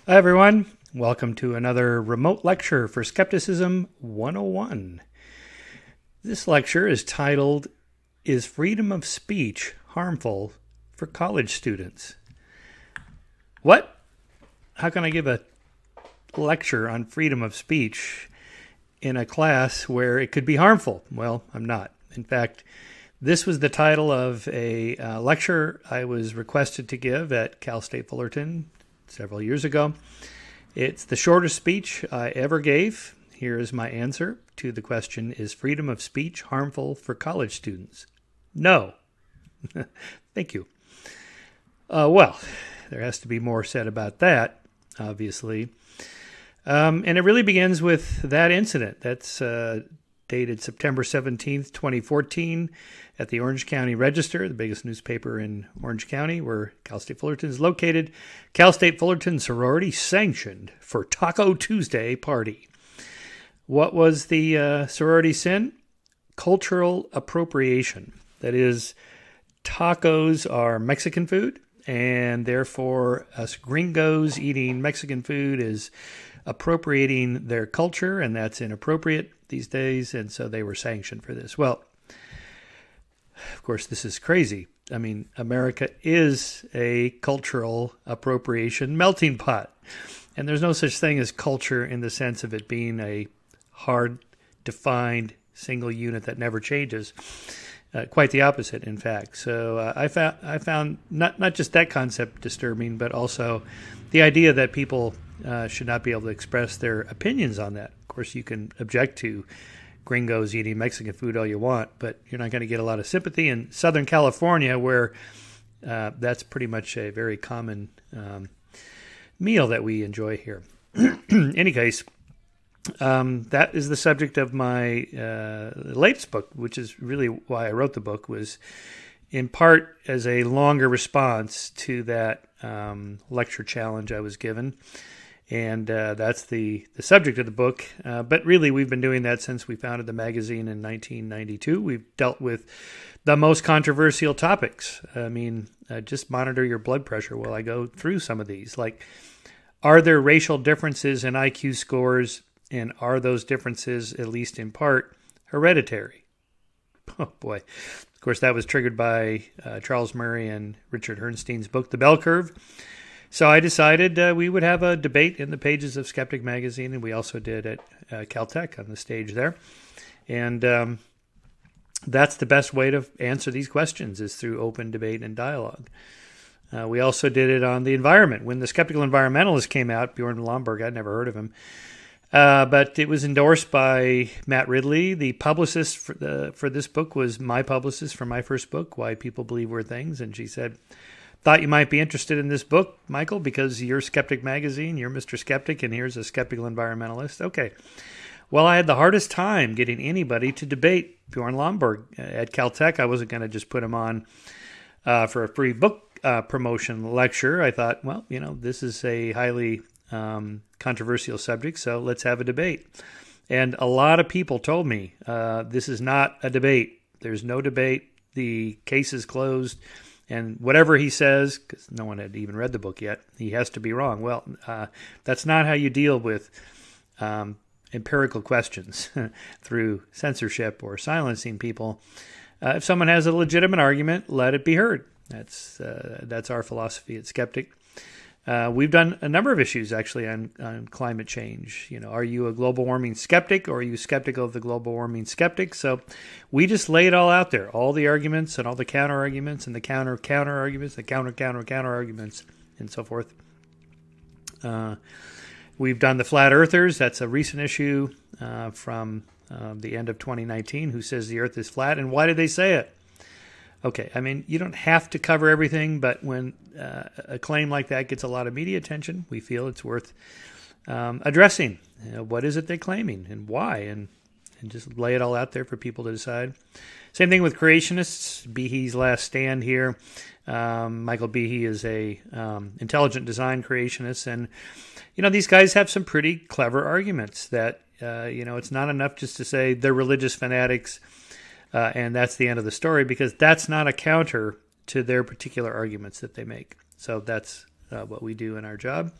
Hi, everyone. Welcome to another remote lecture for Skepticism 101. This lecture is titled, Is Freedom of Speech Harmful for College Students? What? How can I give a lecture on freedom of speech in a class where it could be harmful? Well, I'm not. In fact, this was the title of a lecture I was requested to give at Cal State Fullerton several years ago. It's the shortest speech I ever gave. Here is my answer to the question, is freedom of speech harmful for college students? No. Thank you. Well, there has to be more said about that, obviously. And it really begins with that incident. That's dated September 17th, 2014, at the Orange County Register, the biggest newspaper in Orange County, where Cal State Fullerton is located. Cal State Fullerton sorority sanctioned for Taco Tuesday party. What was the sorority sin? Cultural appropriation. That is, tacos are Mexican food, and therefore us gringos eating Mexican food is appropriating their culture, and that's inappropriate these days, and so they were sanctioned for this. Well, of course, this is crazy. I mean, America is a cultural appropriation melting pot, and there's no such thing as culture in the sense of it being a hard, defined single unit that never changes. Quite the opposite, in fact. So I found not just that concept disturbing, but also the idea that people should not be able to express their opinions on that. Of course, you can object to gringos eating Mexican food all you want, but you're not going to get a lot of sympathy in Southern California, where that's pretty much a very common meal that we enjoy here. In any case, that is the subject of my latest book, which is really why I wrote the book, was in part as a longer response to that lecture challenge I was given. And that's the subject of the book. But really, we've been doing that since we founded the magazine in 1992. We've dealt with the most controversial topics. I mean, just monitor your blood pressure while I go through some of these. Like, are there racial differences in IQ scores? And are those differences, at least in part, hereditary? Oh, boy. Of course, that was triggered by Charles Murray and Richard Herrnstein's book, The Bell Curve. So I decided we would have a debate in the pages of Skeptic magazine, and we also did at Caltech on the stage there. And that's the best way to answer these questions, is through open debate and dialogue. We also did it on the environment. When the Skeptical Environmentalist came out, Bjorn Lomborg, I'd never heard of him, but it was endorsed by Matt Ridley. The publicist for this book was my publicist for my first book, Why People Believe Weird Things, and she said, thought you might be interested in this book, Michael, because you're Skeptic Magazine, you're Mr. Skeptic, and here's a Skeptical Environmentalist. Okay. Well, I had the hardest time getting anybody to debate Bjorn Lomborg at Caltech. I wasn't going to just put him on for a free book promotion lecture. I thought, well, this is a highly controversial subject, so let's have a debate. And a lot of people told me, this is not a debate. There's no debate. The case is closed. And whatever he says, because no one had even read the book yet, he has to be wrong. Well, that's not how you deal with empirical questions through censorship or silencing people. If someone has a legitimate argument, let it be heard. That's our philosophy at Skeptic. We've done a number of issues, actually, on climate change. Are you a global warming skeptic, or are you skeptical of the global warming skeptic? So we just lay it all out there, all the arguments and all the counter-arguments and the counter-arguments, the counter-arguments, and so forth. We've done the Flat Earthers. That's a recent issue from the end of 2019, who says the Earth is flat, and why did they say it? Okay, I mean, you don't have to cover everything, but when a claim like that gets a lot of media attention, we feel it's worth addressing. What is it they're claiming and why, and just lay it all out there for people to decide. Same thing with creationists. Behe's last stand here. Michael Behe is a intelligent design creationist, and these guys have some pretty clever arguments that it's not enough just to say they're religious fanatics. And that's the end of the story, because that's not a counter to their particular arguments that they make. So that's what we do in our job.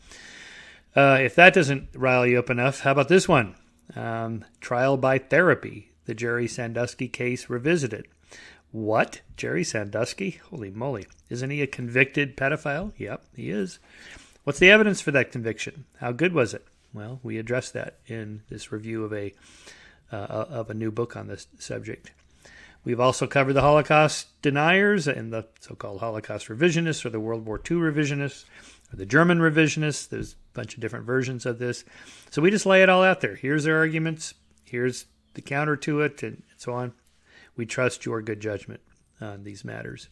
If that doesn't rile you up enough, how about this one? Trial by therapy, the Jerry Sandusky case revisited. What? Jerry Sandusky? Holy moly. Isn't he a convicted pedophile? Yep, he is. What's the evidence for that conviction? How good was it? Well, we addressed that in this review of a new book on this subject. We've also covered the Holocaust deniers and the so-called Holocaust revisionists, or the World War II revisionists, or the German revisionists. There's a bunch of different versions of this. So we just lay it all out there. Here's their arguments. Here's the counter to it, and so on. We trust your good judgment on these matters.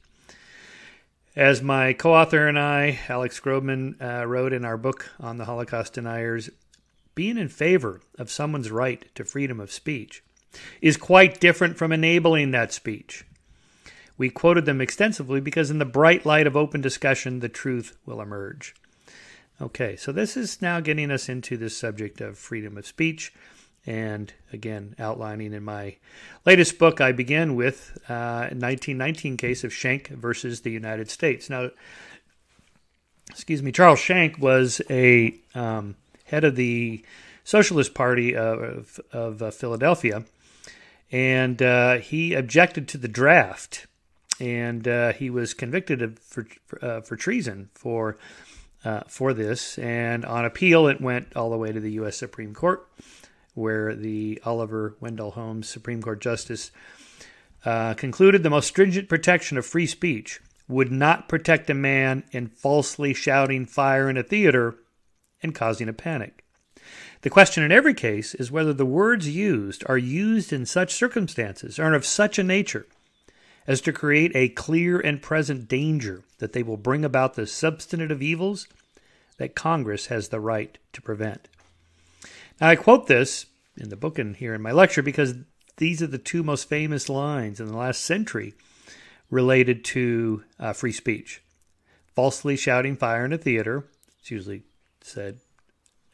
As my co-author and I, Alex Grobman, wrote in our book on the Holocaust deniers, being in favor of someone's right to freedom of speech is quite different from enabling that speech. We quoted them extensively because in the bright light of open discussion, the truth will emerge. Okay, so this is now getting us into this subject of freedom of speech. And again, outlining in my latest book, I begin with a 1919 case of Schenck versus the United States. Now, Charles Schenck was a head of the Socialist Party of Philadelphia, and he objected to the draft, and he was convicted for treason for this. And on appeal, it went all the way to the U.S. Supreme Court, where the Wendell Holmes Supreme Court Justice concluded the most stringent protection of free speech would not protect a man in falsely shouting fire in a theater and causing a panic. The question in every case is whether the words used are used in such circumstances or are of such a nature as to create a clear and present danger that they will bring about the substantive evils that Congress has the right to prevent. Now, I quote this in the book and here in my lecture because these are the two most famous lines in the last century related to free speech. Falsely shouting fire in a theater, it's usually said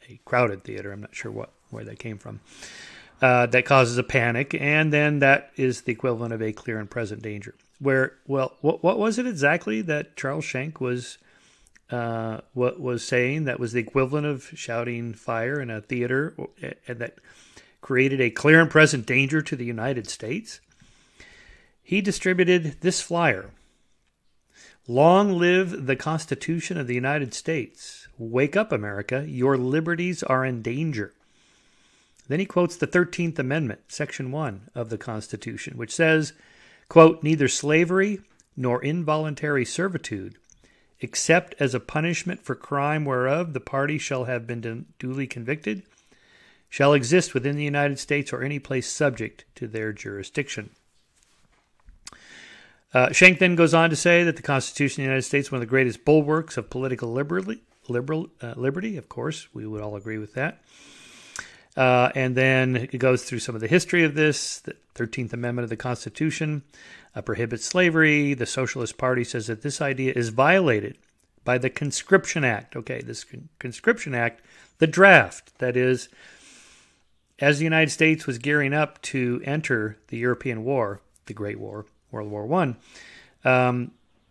a crowded theater, I'm not sure where that came from, that causes a panic, and then that is the equivalent of a clear and present danger. What was it exactly that Charles Schenck was saying that was the equivalent of shouting fire in a theater and that created a clear and present danger to the United States? He distributed this flyer. Long live the Constitution of the United States. Wake up, America. Your liberties are in danger. Then he quotes the 13th Amendment, Section 1 of the Constitution, which says, quote, neither slavery nor involuntary servitude, except as a punishment for crime whereof the party shall have been duly convicted, shall exist within the United States or any place subject to their jurisdiction. Schenck then goes on to say that the Constitution of the United States is one of the greatest bulwarks of political liberty. Of course, we would all agree with that. And then it goes through some of the history of this. The 13th Amendment of the Constitution prohibits slavery. The Socialist Party says that this idea is violated by the Conscription Act. Okay, this Conscription Act, the draft, that is, as the United States was gearing up to enter the European War, the Great War, World War I,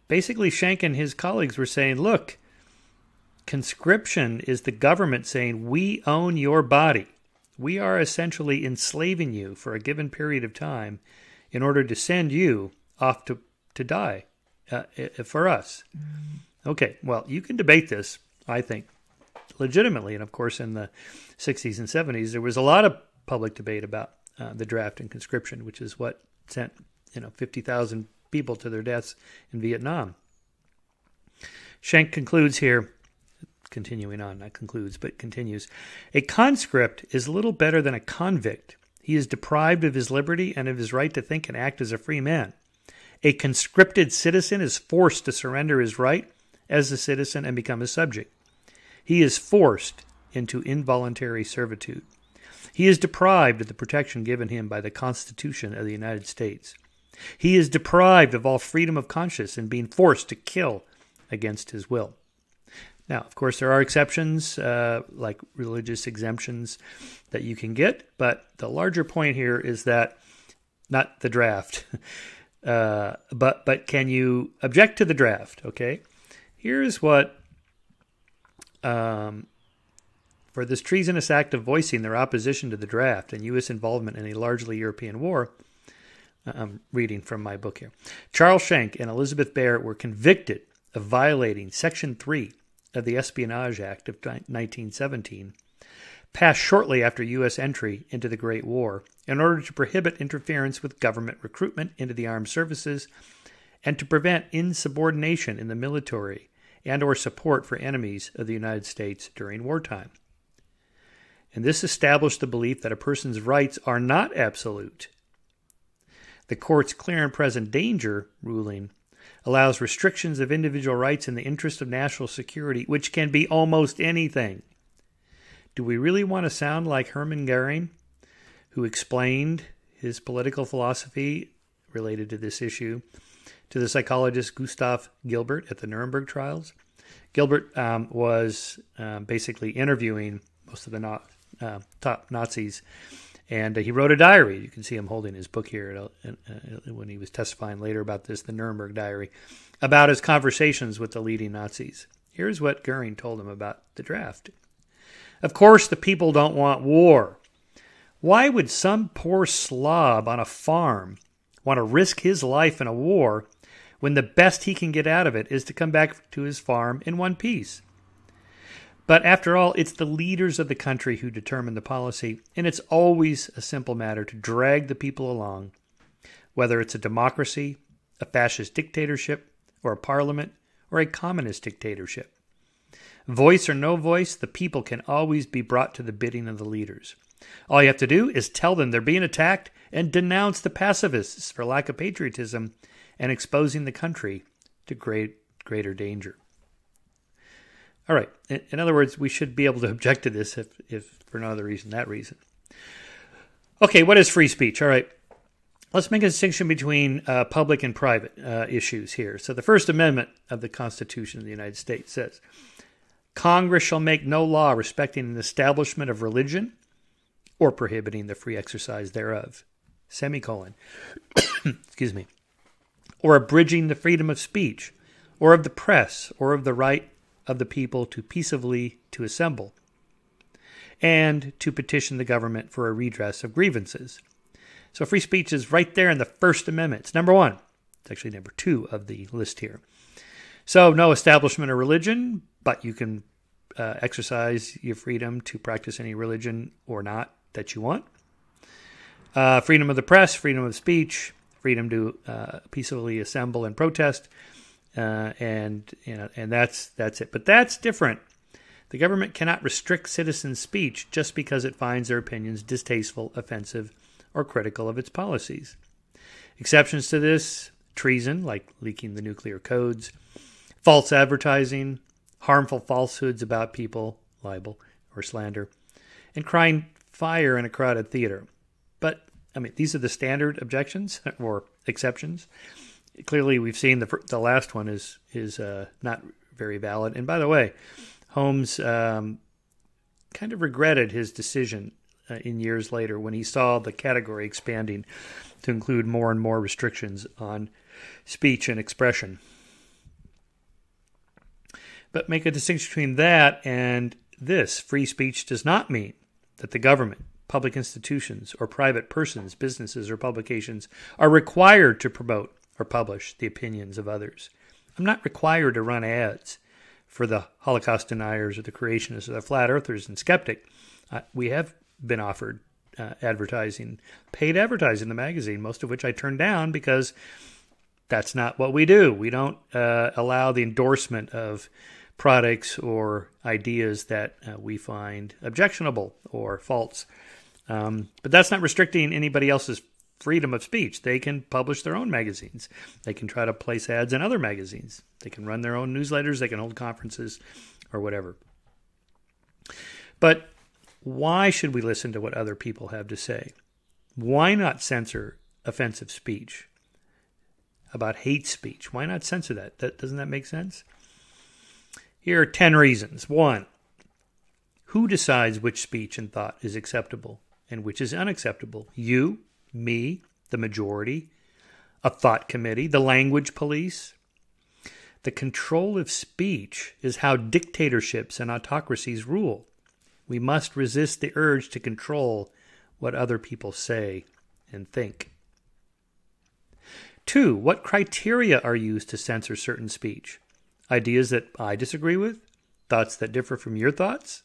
basically Schenck and his colleagues were saying, look, conscription is the government saying, we own your body. We are essentially enslaving you for a given period of time in order to send you off to die for us. Okay, well, you can debate this, I think, legitimately. And of course, in the 60s and 70s, there was a lot of public debate about the draft and conscription, which is what sent 50,000 people to their deaths in Vietnam. Schenck concludes here, continuing on, not concludes, but continues. A conscript is little better than a convict. He is deprived of his liberty and of his right to think and act as a free man. A conscripted citizen is forced to surrender his right as a citizen and become a subject. He is forced into involuntary servitude. He is deprived of the protection given him by the Constitution of the United States. He is deprived of all freedom of conscience and being forced to kill against his will. Now, of course, there are exceptions, like religious exemptions that you can get, but the larger point here is that, not the draft, but can you object to the draft, okay? Here's what For this treasonous act of voicing their opposition to the draft and U.S. involvement in a largely European war, I'm reading from my book here, Charles Schenck and Elizabeth Barrett were convicted of violating Section 3 of the Espionage Act of 1917, passed shortly after U.S. entry into the Great War, in order to prohibit interference with government recruitment into the armed services and to prevent insubordination in the military and or support for enemies of the United States during wartime. And this established the belief that a person's rights are not absolute. The court's clear and present danger ruling allows restrictions of individual rights in the interest of national security, which can be almost anything. Do we really want to sound like Hermann Goering, who explained his political philosophy related to this issue to the psychologist Gustav Gilbert at the Nuremberg trials? Gilbert was basically interviewing most of the top Nazis, and he wrote a diary. You can see him holding his book here when he was testifying later about this, the Nuremberg diary, about his conversations with the leading Nazis. Here's what Goering told him about the draft. Of course, the people don't want war. Why would some poor slob on a farm want to risk his life in a war when the best he can get out of it is to come back to his farm in one piece? But after all, it's the leaders of the country who determine the policy, and it's always a simple matter to drag the people along, whether it's a democracy, a fascist dictatorship, or a parliament, or a communist dictatorship. Voice or no voice, the people can always be brought to the bidding of the leaders. All you have to do is tell them they're being attacked and denounce the pacifists for lack of patriotism and exposing the country to greater danger. All right. In other words, we should be able to object to this if for no other reason, that reason. Okay, what is free speech? All right. Let's make a distinction between public and private issues here. So the First Amendment of the Constitution of the United States says, Congress shall make no law respecting an establishment of religion or prohibiting the free exercise thereof, semicolon, excuse me, or abridging the freedom of speech, or of the press, or of the right of the people to peaceably to assemble, and to petition the government for a redress of grievances. So free speech is right there in the First Amendment. It's number one. It's actually number two of the list here. So no establishment of religion, but you can exercise your freedom to practice any religion or not that you want. Freedom of the press, freedom of speech, freedom to peacefully assemble and protest, and that's it. But that's different. The government cannot restrict citizens' speech just because it finds their opinions distasteful, offensive, or critical of its policies. Exceptions to this: treason, like leaking the nuclear codes; false advertising; harmful falsehoods about people, libel or slander; and crying fire in a crowded theater. But, I mean, these are the standard objections or exceptions. Clearly, we've seen the last one is not very valid. And by the way, Holmes kind of regretted his decision in years later when he saw the category expanding to include more and more restrictions on speech and expression. But make a distinction between that and this. Free speech does not mean that the government, public institutions, or private persons, businesses, or publications are required to promote or publish the opinions of others. I'm not required to run ads for the Holocaust deniers or the creationists or the flat earthers and skeptic. We have been offered advertising, paid advertising in the magazine, most of which I turned down because that's not what we do. We don't allow the endorsement of products or ideas that we find objectionable or false. But that's not restricting anybody else's freedom of speech. They can publish their own magazines. They can try to place ads in other magazines. They can run their own newsletters. They can hold conferences or whatever. But why should we listen to what other people have to say? Why not censor offensive speech? About hate speech. Why not censor that? Doesn't that make sense? Here are 10 reasons. 1, who decides which speech and thought is acceptable and which is unacceptable? You, me, the majority, a thought committee, the language police. The control of speech is how dictatorships and autocracies rule. We must resist the urge to control what other people say and think. 2. What criteria are used to censor certain speech? Ideas that I disagree with? Thoughts that differ from your thoughts?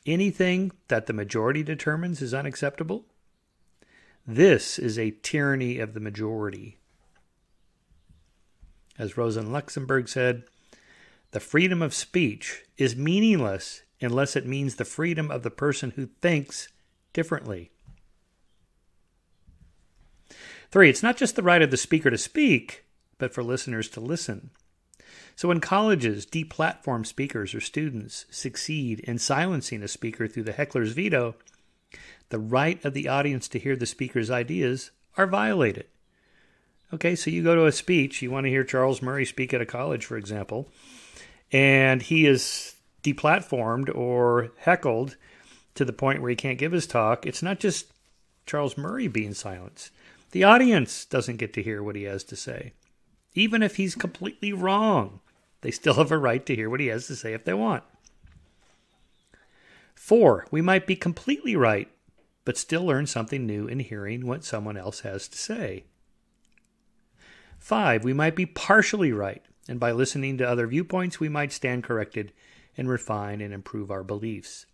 Anything that the majority determines is unacceptable? This is a tyranny of the majority. As Rosa Luxemburg said, the freedom of speech is meaningless unless it means the freedom of the person who thinks differently. 3. It's not just the right of the speaker to speak, but for listeners to listen. So when colleges deplatform speakers or students succeed in silencing a speaker through the heckler's veto, the right of the audience to hear the speaker's ideas are violated. Okay, so you go to a speech, you want to hear Charles Murray speak at a college, for example, and he is deplatformed or heckled to the point where he can't give his talk. It's not just Charles Murray being silenced. The audience doesn't get to hear what he has to say. Even if he's completely wrong, they still have a right to hear what he has to say if they want. 4, we might be completely right, but still learn something new in hearing what someone else has to say. 5, we might be partially right, and by listening to other viewpoints, we might stand corrected and refine and improve our beliefs.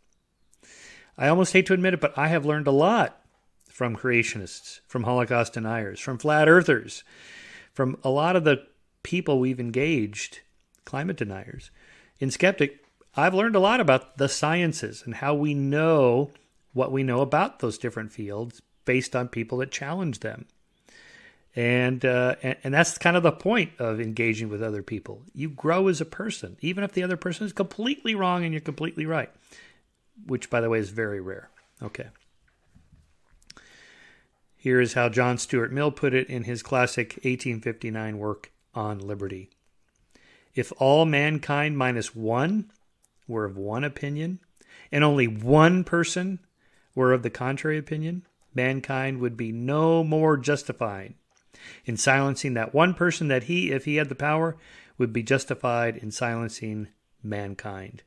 I almost hate to admit it, but I have learned a lot from creationists, from Holocaust deniers, from flat earthers, from a lot of the people we've engaged, climate deniers. In Skeptic, I've learned a lot about the sciences and how we know what we know about those different fields based on people that challenge them. And that's kind of the point of engaging with other people. You grow as a person, even if the other person is completely wrong and you're completely right, which, by the way, is very rare. Okay. Here is how John Stuart Mill put it in his classic 1859 work on liberty. If all mankind minus one were of one opinion, and only one person were of the contrary opinion, mankind would be no more justified in silencing that one person that he, if he had the power, would be justified in silencing mankind.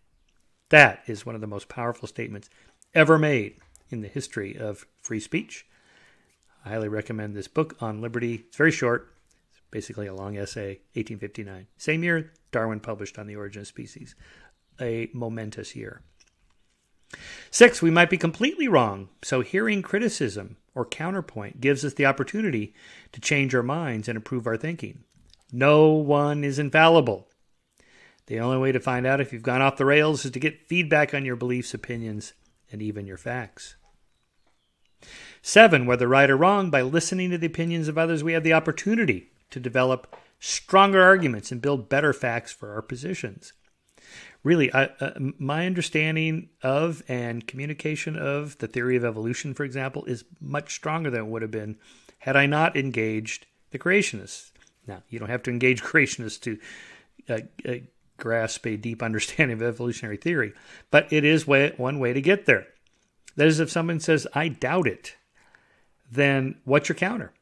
That is one of the most powerful statements ever made in the history of free speech. I highly recommend this book on liberty. It's very short. It's basically a long essay, 1859. Same year Darwin published On the Origin of Species. A momentous year. 6, we might be completely wrong, so hearing criticism or counterpoint gives us the opportunity to change our minds and improve our thinking. No one is infallible. The only way to find out if you've gone off the rails is to get feedback on your beliefs, opinions, and even your facts. 7, whether right or wrong, by listening to the opinions of others, we have the opportunity to develop stronger arguments and build better facts for our positions. Really, my understanding of and communication of the theory of evolution, for example, is much stronger than it would have been had I not engaged the creationists. Now, you don't have to engage creationists to grasp a deep understanding of evolutionary theory, but it is one way to get there. That is, if someone says, I doubt it, then what's your counter?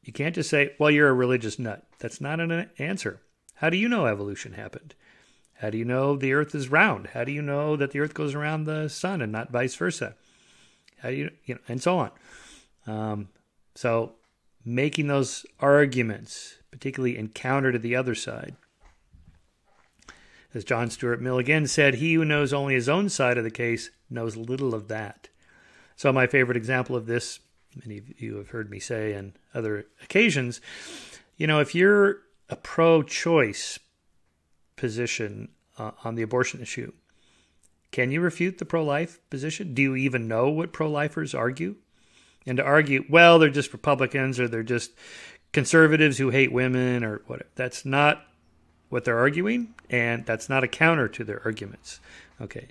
You can't just say, well, you're a religious nut. That's not an answer. How do you know evolution happened? How do you know the earth is round? How do you know that the earth goes around the sun and not vice versa? How do you know, and so on. So making those arguments, particularly in counter to the other side. As John Stuart Mill again said, he who knows only his own side of the case knows little of that. So my favorite example of this, many of you have heard me say on other occasions, if you're a pro-choice position on the abortion issue, can you refute the pro-life position? Do you even know what pro-lifers argue? And to argue, well, they're just Republicans or they're just conservatives who hate women or whatever, that's not what they're arguing, and that's not a counter to their arguments. Okay,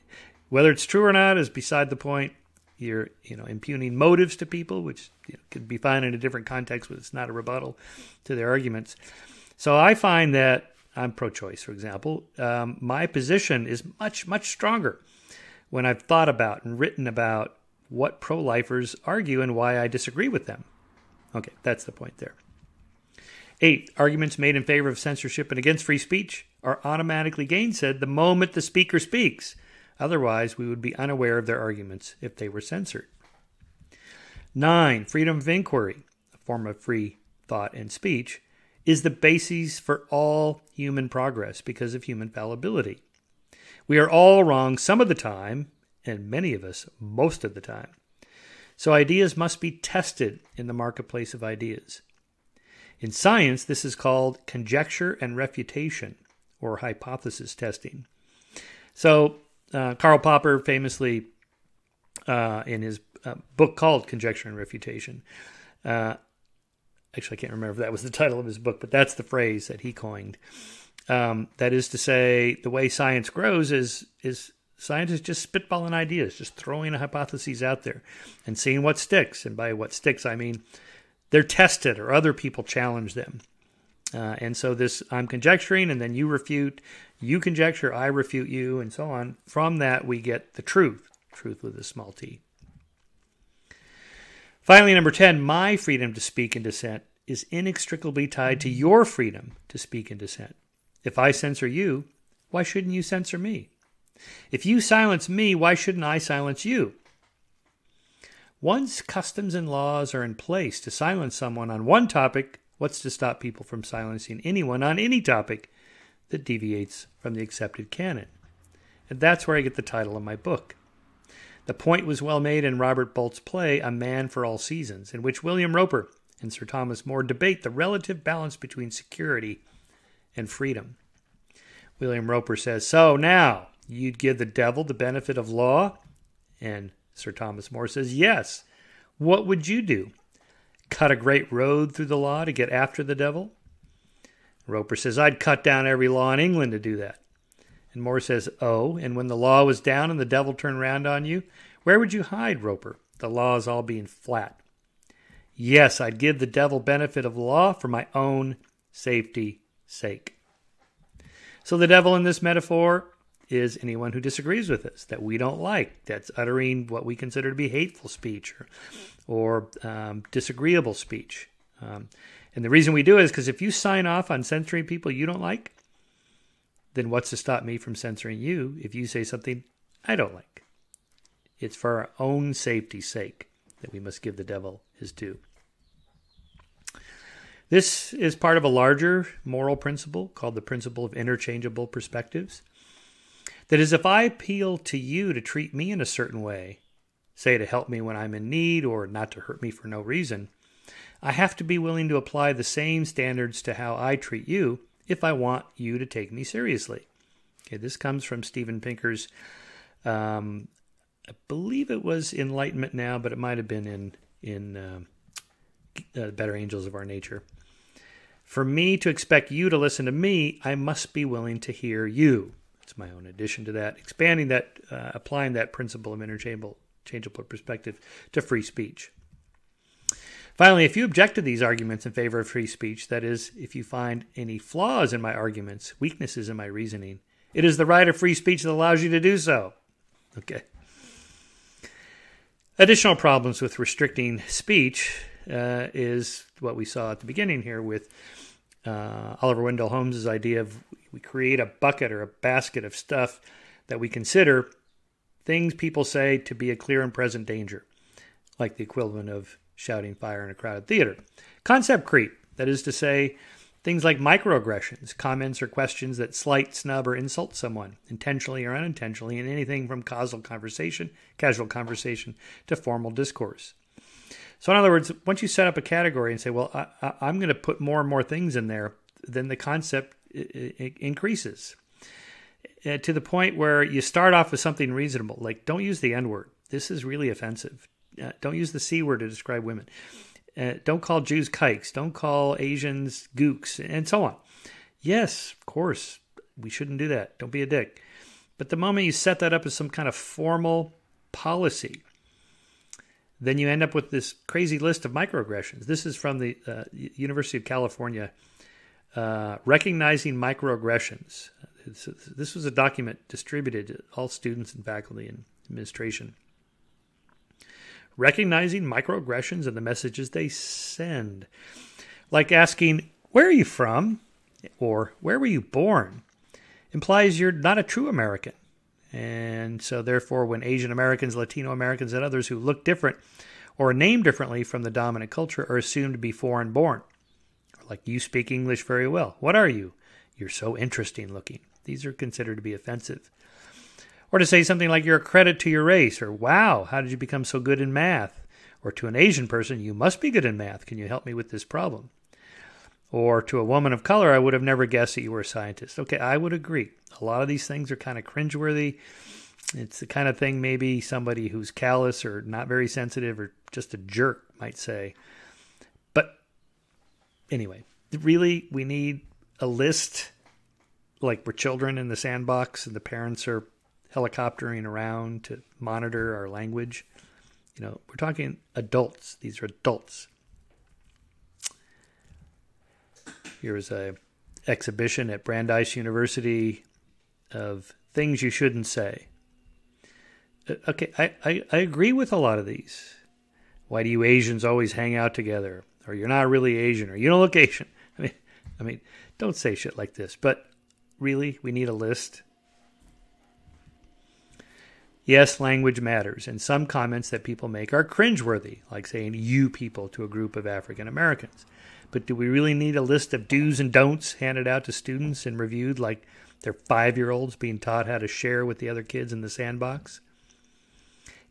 whether it's true or not is beside the point. You're impugning motives to people, which could be fine in a different context, but it's not a rebuttal to their arguments. So I find that I'm pro-choice, for example. My position is much, much stronger when I've thought about and written about what pro-lifers argue and why I disagree with them. Okay, that's the point there. 8, arguments made in favor of censorship and against free speech are automatically gainsaid the moment the speaker speaks. Otherwise, we would be unaware of their arguments if they were censored. 9. Freedom of inquiry, a form of free thought and speech, is the basis for all human progress because of human fallibility. We are all wrong some of the time, and many of us most of the time. So ideas must be tested in the marketplace of ideas. In science, this is called conjecture and refutation, or hypothesis testing. So Karl Popper famously, in his book called Conjecture and Refutation, actually I can't remember if that was the title of his book, but that's the phrase that he coined. That is to say, the way science grows is scientists just spitballing ideas, just throwing hypotheses out there and seeing what sticks. And by what sticks, I mean they're tested or other people challenge them. And so this, I'm conjecturing, and then you refute, you conjecture, I refute you, and so on. From that, we get the truth with a small t. Finally, number 10, my freedom to speak and dissent is inextricably tied to your freedom to speak and dissent. If I censor you, why shouldn't you censor me? If you silence me, why shouldn't I silence you? Once customs and laws are in place to silence someone on one topic, what's to stop people from silencing anyone on any topic that deviates from the accepted canon? And that's where I get the title of my book. The point was well made in Robert Bolt's play, A Man for All Seasons, in which William Roper and Sir Thomas More debate the relative balance between security and freedom. William Roper says, so now, you'd give the devil the benefit of law? And Sir Thomas More says, yes. What would you do? Cut a great road through the law to get after the devil? Roper says, I'd cut down every law in England to do that. And More says, oh, and when the law was down and the devil turned round on you, where would you hide, Roper? The laws all being flat. Yes, I'd give the devil benefit of the law for my own safety sake. So the devil in this metaphor is anyone who disagrees with us, that we don't like, that's uttering what we consider to be hateful speech or disagreeable speech. And the reason we do it is because if you sign off on censoring people you don't like, then what's to stop me from censoring you if you say something I don't like? It's for our own safety's sake that we must give the devil his due. This is part of a larger moral principle called the principle of interchangeable perspectives. That is, if I appeal to you to treat me in a certain way, say to help me when I'm in need or not to hurt me for no reason, I have to be willing to apply the same standards to how I treat you if I want you to take me seriously. Okay, this comes from Steven Pinker's, I believe it was Enlightenment Now, but it might have been in Better Angels of Our Nature. For me to expect you to listen to me, I must be willing to hear you. It's my own addition to that, expanding that, applying that principle of interchangeable perspective to free speech. Finally, if you object to these arguments in favor of free speech, that is, if you find any flaws in my arguments, weaknesses in my reasoning, it is the right of free speech that allows you to do so. Okay. Additional problems with restricting speech is what we saw at the beginning here with Oliver Wendell Holmes' idea of we create a bucket or a basket of stuff that we consider things people say to be a clear and present danger, like the equivalent of shouting fire in a crowded theater. Concept creep, that is to say, things like microaggressions, comments or questions that slight, snub, or insult someone, intentionally or unintentionally, in anything from casual conversation, to formal discourse. So in other words, once you set up a category and say, well, I'm going to put more and more things in there, then the concept increases to the point where you start off with something reasonable, like don't use the N-word. This is really offensive. Don't use the C word to describe women. Don't call Jews kikes. Don't call Asians gooks, and so on. Yes, of course, we shouldn't do that. Don't be a dick. But the moment you set that up as some kind of formal policy, then you end up with this crazy list of microaggressions. This is from the University of California, Recognizing Microaggressions. This was a document distributed to all students and faculty and administration. Recognizing microaggressions and the messages they send. Like asking, where are you from? Or where were you born? Implies you're not a true American. And so therefore, when Asian Americans, Latino Americans, and others who look different or are named differently from the dominant culture are assumed to be foreign born. Like, you speak English very well. What are you? You're so interesting looking. These are considered to be offensive. Or to say something like, you're a credit to your race, or wow, how did you become so good in math? Or to an Asian person, you must be good in math. Can you help me with this problem? Or to a woman of color, I would have never guessed that you were a scientist. Okay, I would agree. A lot of these things are kind of cringeworthy. It's the kind of thing maybe somebody who's callous or not very sensitive or just a jerk might say. But anyway, really, we need a list, like we're children in the sandbox and the parents are helicoptering around to monitor our language. You know, we're talking adults. These are adults. Here was a exhibition at Brandeis University of things you shouldn't say. Okay, I agree with a lot of these. Why do you Asians always hang out together? Or you're not really Asian, or you don't look Asian. I mean, don't say shit like this. But really, we need a list. Yes, language matters, and some comments that people make are cringeworthy, like saying you people to a group of African Americans. But do we really need a list of do's and don'ts handed out to students and reviewed like they're 5-year-olds being taught how to share with the other kids in the sandbox?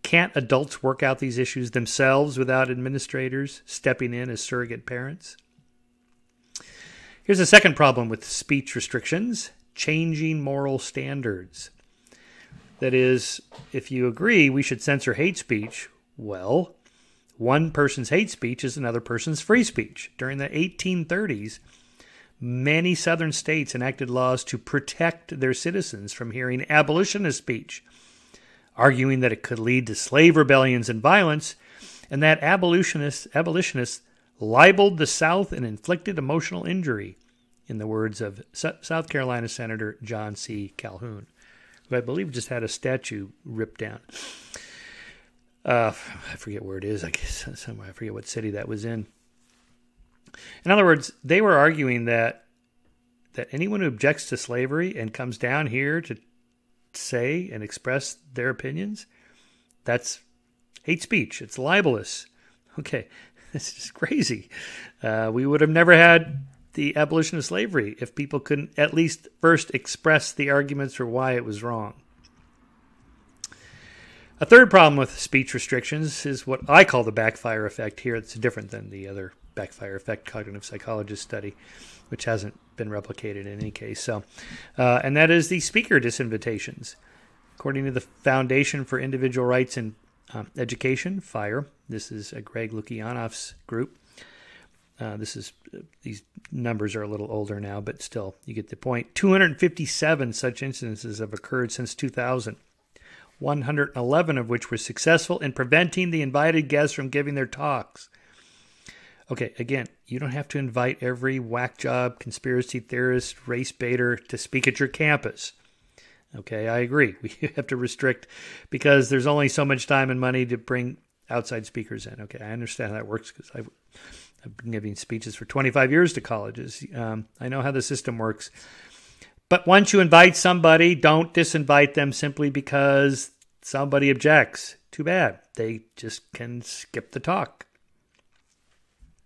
Can't adults work out these issues themselves without administrators stepping in as surrogate parents? Here's a second problem with speech restrictions: changing moral standards. That is, if you agree we should censor hate speech, well, one person's hate speech is another person's free speech. During the 1830s, many southern states enacted laws to protect their citizens from hearing abolitionist speech, arguing that it could lead to slave rebellions and violence, and that abolitionists libeled the South and inflicted emotional injury, in the words of South Carolina Senator John C. Calhoun, who I believe just had a statue ripped down. I forget where it is. I guess somewhere. I forget what city that was in. In other words, they were arguing that anyone who objects to slavery and comes down here to say and express their opinions, that's hate speech. It's libelous. Okay, this is crazy. We would have never had the abolition of slavery if people couldn't at least first express the arguments for why it was wrong. A third problem with speech restrictions is what I call the backfire effect here. It's different than the other backfire effect cognitive psychologist study, which hasn't been replicated in any case. And that is the speaker disinvitations. According to the Foundation for Individual Rights in Education, FIRE, this is Greg Lukianoff's group. These numbers are a little older now, but still, you get the point. 257 such incidences have occurred since 2000. 111 of which were successful in preventing the invited guests from giving their talks. Okay, again, you don't have to invite every whack job, conspiracy theorist, race baiter to speak at your campus. Okay, I agree. We have to restrict because there's only so much time and money to bring outside speakers in. Okay, I understand how that works because I've been giving speeches for 25 years to colleges. I know how the system works. But once you invite somebody, don't disinvite them simply because somebody objects. Too bad. They just can skip the talk.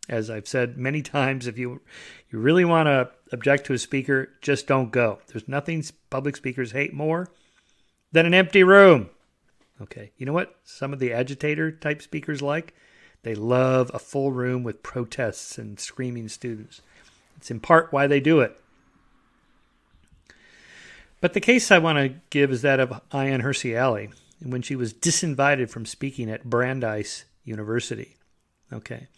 As I've said many times, if you really want to object to a speaker, just don't go. There's nothing public speakers hate more than an empty room. Okay, you know what some of the agitator type speakers like? They love a full room with protests and screaming students. It's in part why they do it. But the case I want to give is that of Ayaan Hirsi Ali, when she was disinvited from speaking at Brandeis University. Okay.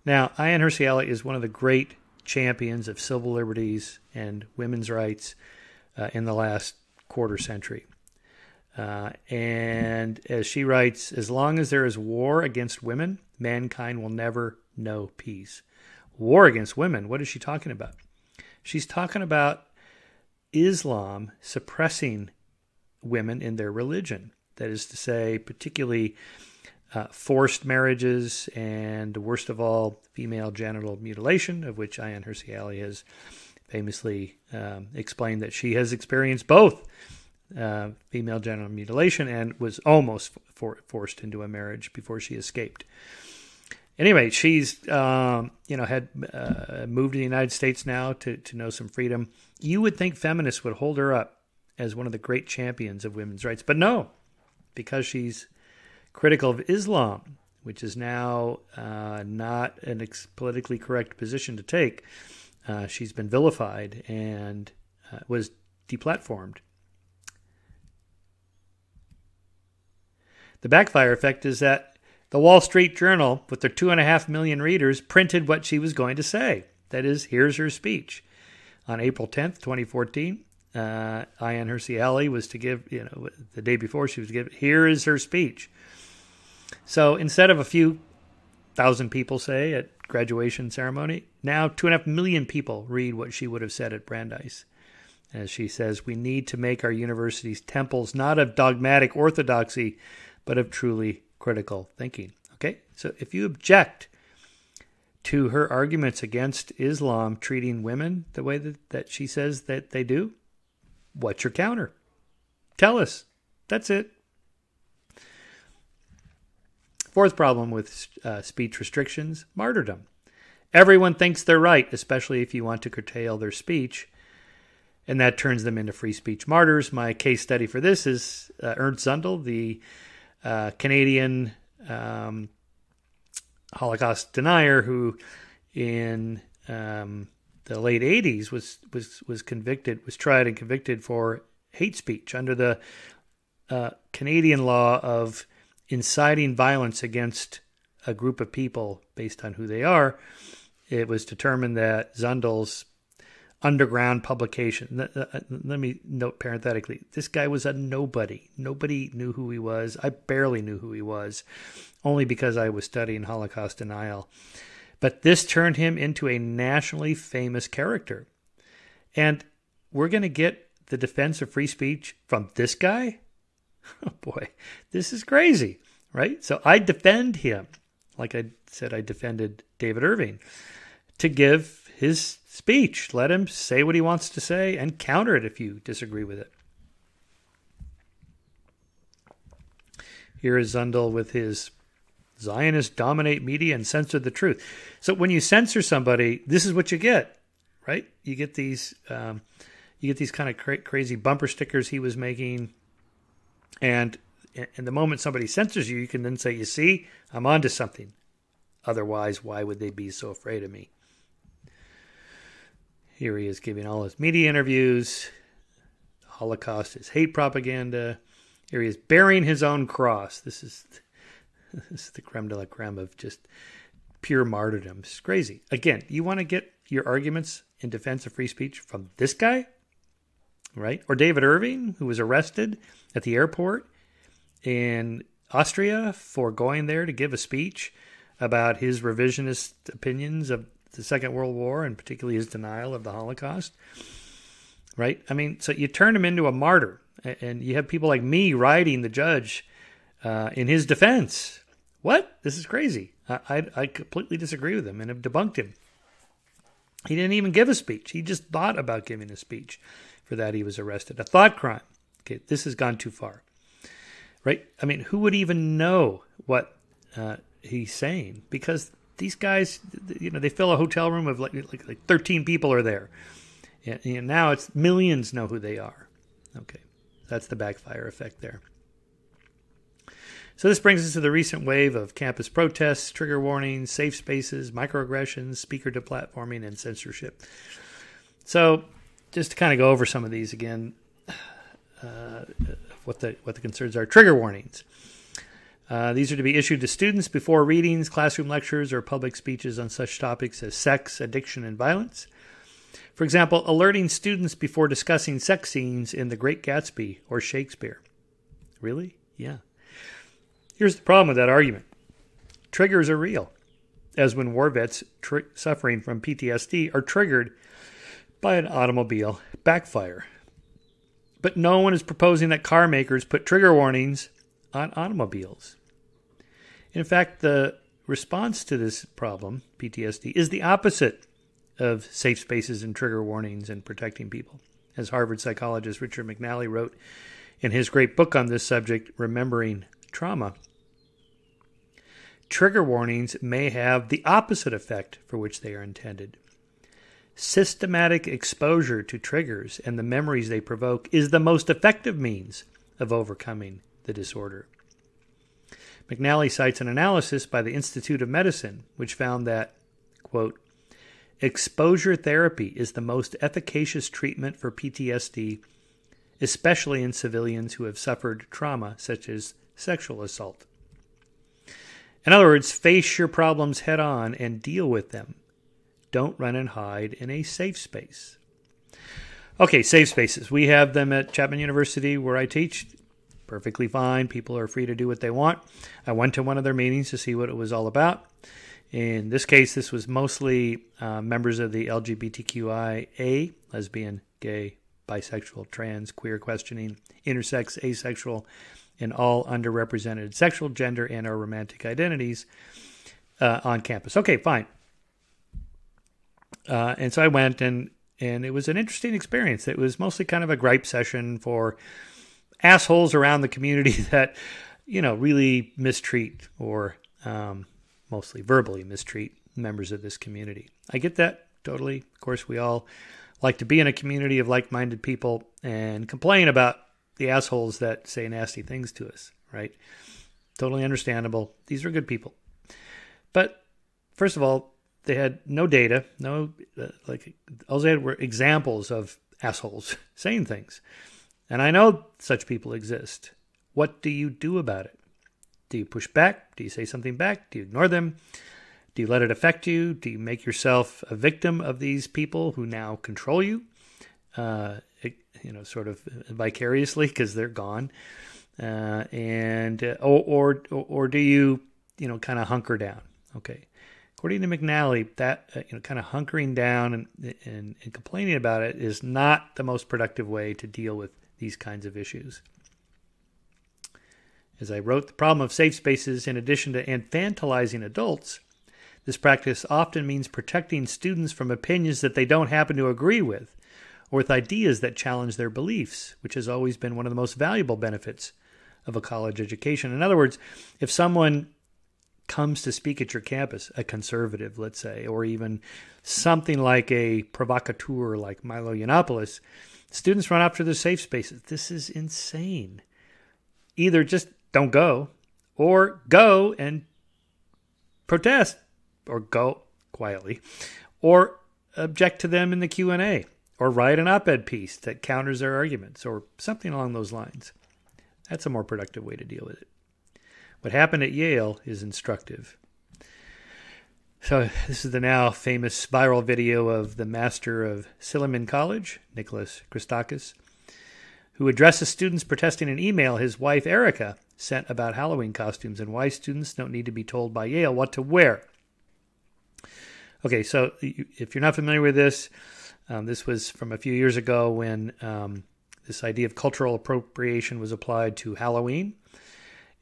Now, Ayaan Hirsi Ali is one of the great champions of civil liberties and women's rights in the last quarter century. And as she writes, as long as there is war against women, mankind will never know peace. War against women, what is she talking about? She's talking about Islam suppressing women in their religion. That is to say, particularly forced marriages and, worst of all, female genital mutilation, of which Ayaan Hirsi Ali has famously explained that she has experienced both. female genital mutilation and was almost forced into a marriage before she escaped. Anyway, she's had moved to the United States now to know some freedom. You would think feminists would hold her up as one of the great champions of women's rights, but no, because she's critical of Islam, which is now not a politically correct position to take. She's been vilified and was deplatformed. The backfire effect is that the Wall Street Journal, with their 2.5 million readers, printed what she was going to say. That is, here's her speech. On April 10th, 2014, Ayaan Hirsi Ali was to give, the day before she was to give, here is her speech. So instead of a few thousand people, say, at graduation ceremony, now 2.5 million people read what she would have said at Brandeis. As she says, we need to make our universities temples not of dogmatic orthodoxy, but of truly critical thinking. Okay, so if you object to her arguments against Islam treating women the way that she says that they do, what's your counter? Tell us. That's it. Fourth problem with speech restrictions, martyrdom. Everyone thinks they're right, especially if you want to curtail their speech, and that turns them into free speech martyrs. My case study for this is Ernst Zundel, the Canadian Holocaust denier who in the late 80s was tried and convicted for hate speech under the Canadian law of inciting violence against a group of people based on who they are. It was determined that Zundel's underground publication, let me note parenthetically, this guy was a nobody. Nobody knew who he was. I barely knew who he was, only because I was studying Holocaust denial. But this turned him into a nationally famous character. And we're going to get the defense of free speech from this guy? Oh boy, this is crazy, right? So I defend him, like I said I defended David Irving, to give his speech. Let him say what he wants to say and counter it if you disagree with it. Here is Zundel with his Zionists dominate media and censor the truth. So when you censor somebody, this is what you get, right? You get these kind of crazy bumper stickers he was making. And the moment somebody censors you, you can then say, you see, I'm onto something. Otherwise, why would they be so afraid of me? Here he is giving all his media interviews. The Holocaust is hate propaganda. Here he is bearing his own cross. This is the creme de la creme of just pure martyrdom. It's crazy. Again, you want to get your arguments in defense of free speech from this guy, right? Or David Irving, who was arrested at the airport in Austria for going there to give a speech about his revisionist opinions of the Second World War, and particularly his denial of the Holocaust, right? I mean, so you turn him into a martyr, and you have people like me writing the judge in his defense. What? This is crazy. I completely disagree with him and have debunked him. He didn't even give a speech. He just thought about giving a speech. For that, he was arrested. A thought crime. Okay, this has gone too far, right? I mean, who would even know what he's saying? Because these guys, they fill a hotel room of like 13 people are there. And now it's millions know who they are. Okay, that's the backfire effect there. So this brings us to the recent wave of campus protests, trigger warnings, safe spaces, microaggressions, speaker deplatforming, and censorship. So just to kind of go over some of these again, what the concerns are. Trigger warnings. These are to be issued to students before readings, classroom lectures, or public speeches on such topics as sex, addiction, and violence. For example, alerting students before discussing sex scenes in The Great Gatsby or Shakespeare. Really? Yeah. Here's the problem with that argument. Triggers are real, as when war vets suffering from PTSD are triggered by an automobile backfire. But no one is proposing that car makers put trigger warnings on automobiles. In fact, the response to this problem, PTSD, is the opposite of safe spaces and trigger warnings and protecting people. As Harvard psychologist Richard McNally wrote in his great book on this subject, Remembering Trauma. Trigger warnings may have the opposite effect for which they are intended. Systematic exposure to triggers and the memories they provoke is the most effective means of overcoming the disorder. McNally cites an analysis by the Institute of Medicine, which found that, quote, exposure therapy is the most efficacious treatment for PTSD, especially in civilians who have suffered trauma such as sexual assault. In other words, face your problems head on and deal with them. Don't run and hide in a safe space. Okay, safe spaces. We have them at Chapman University where I teach. Perfectly fine. People are free to do what they want. I went to one of their meetings to see what it was all about. In this case, this was mostly members of the LGBTQIA, lesbian, gay, bisexual, trans, queer, questioning, intersex, asexual, and all underrepresented sexual, gender, and or romantic identities on campus. Okay, fine. And so I went, and it was an interesting experience. It was mostly kind of a gripe session for assholes around the community that, really mistreat or mostly verbally mistreat members of this community. I get that, totally. Of course, we all like to be in a community of like-minded people and complain about the assholes that say nasty things to us, right? Totally understandable. These are good people. But first of all, they had no data, all they had were examples of assholes saying things. And I know such people exist. What do you do about it? Do you push back? Do you say something back? Do you ignore them? Do you let it affect you? Do you make yourself a victim of these people who now control you? Sort of vicariously because they're gone, or do you, kind of hunker down? Okay, according to McNally, that kind of hunkering down and complaining about it is not the most productive way to deal with these kinds of issues. As I wrote, the problem of safe spaces, in addition to infantilizing adults, this practice often means protecting students from opinions that they don't happen to agree with, or with ideas that challenge their beliefs, which has always been one of the most valuable benefits of a college education. In other words, if someone comes to speak at your campus, a conservative, let's say, or even something like a provocateur like Milo Yiannopoulos, students run up to the safe spaces. This is insane. Either just don't go, or go and protest, or go quietly, or object to them in the Q&A, or write an op-ed piece that counters their arguments, or something along those lines. That's a more productive way to deal with it. What happened at Yale is instructive. So this is the now famous viral video of the master of Silliman College, Nicholas Christakis, who addresses students protesting an email his wife Erica sent about Halloween costumes and why students don't need to be told by Yale what to wear. Okay, so if you're not familiar with this, this was from a few years ago when this idea of cultural appropriation was applied to Halloween.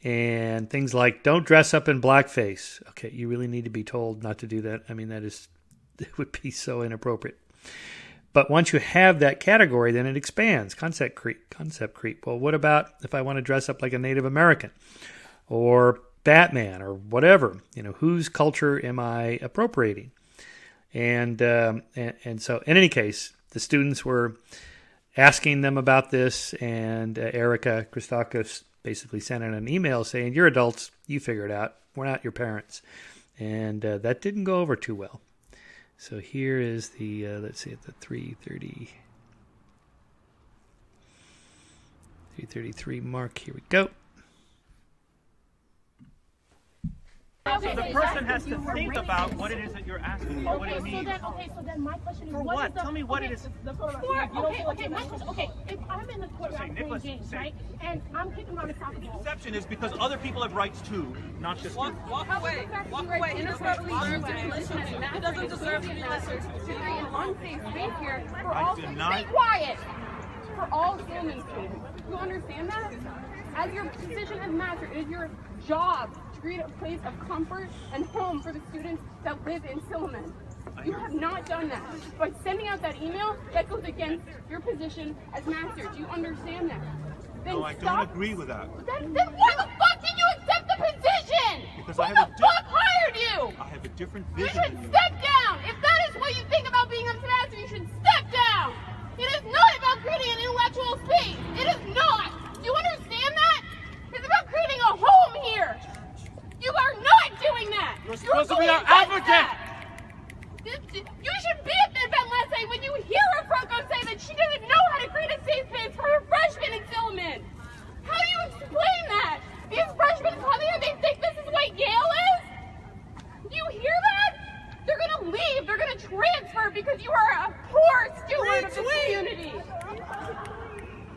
And things like, don't dress up in blackface. Okay, you really need to be told not to do that. I mean, it would be so inappropriate. But once you have that category, then it expands. Concept creep. Well, what about if I want to dress up like a Native American or Batman or whatever? Whose culture am I appropriating? And so, in any case, the students were asking them about this, and Erica Christakis basically sent in an email saying, you're adults, you figure it out. We're not your parents. And that didn't go over too well. So here is the, let's see, at the 333 mark. Here we go. So the person has to think about what it is that you're asking, what it means. So then my question is, for what? Tell me what it is. My question, if I'm in the courtyard playing games, right, and I'm kicking around a soccer ball. The exception is because other people have rights too, not just you. Walk away. It doesn't deserve to be listened to. Unsafe space here for I all. deny. Stay quiet. For all filming students. You understand that? As your position as master, it is your job to create a place of comfort and home for the students that live in Silliman. You have not done that. By sending out that email, that goes against your position as master. Do you understand that? No, I don't agree with that. Then why the fuck did you accept the position? Because Who I have the a fuck hired you? I have a different You vision should than you. step down. If that is what you think about being a master, you should step down. It is not about creating an intellectual space. It is not. Do you understand that? It's about creating a home here. You are not doing that. You're supposed to be going our against advocate. that. You should be at the event last night when you hear a Franco say that she doesn't know how to create a safe space for her freshmen in Silliman. How do you explain that? These freshmen come here, they think this is what Yale is? Do you hear that? They're going to leave. They're going to transfer because you are a poor steward of this community.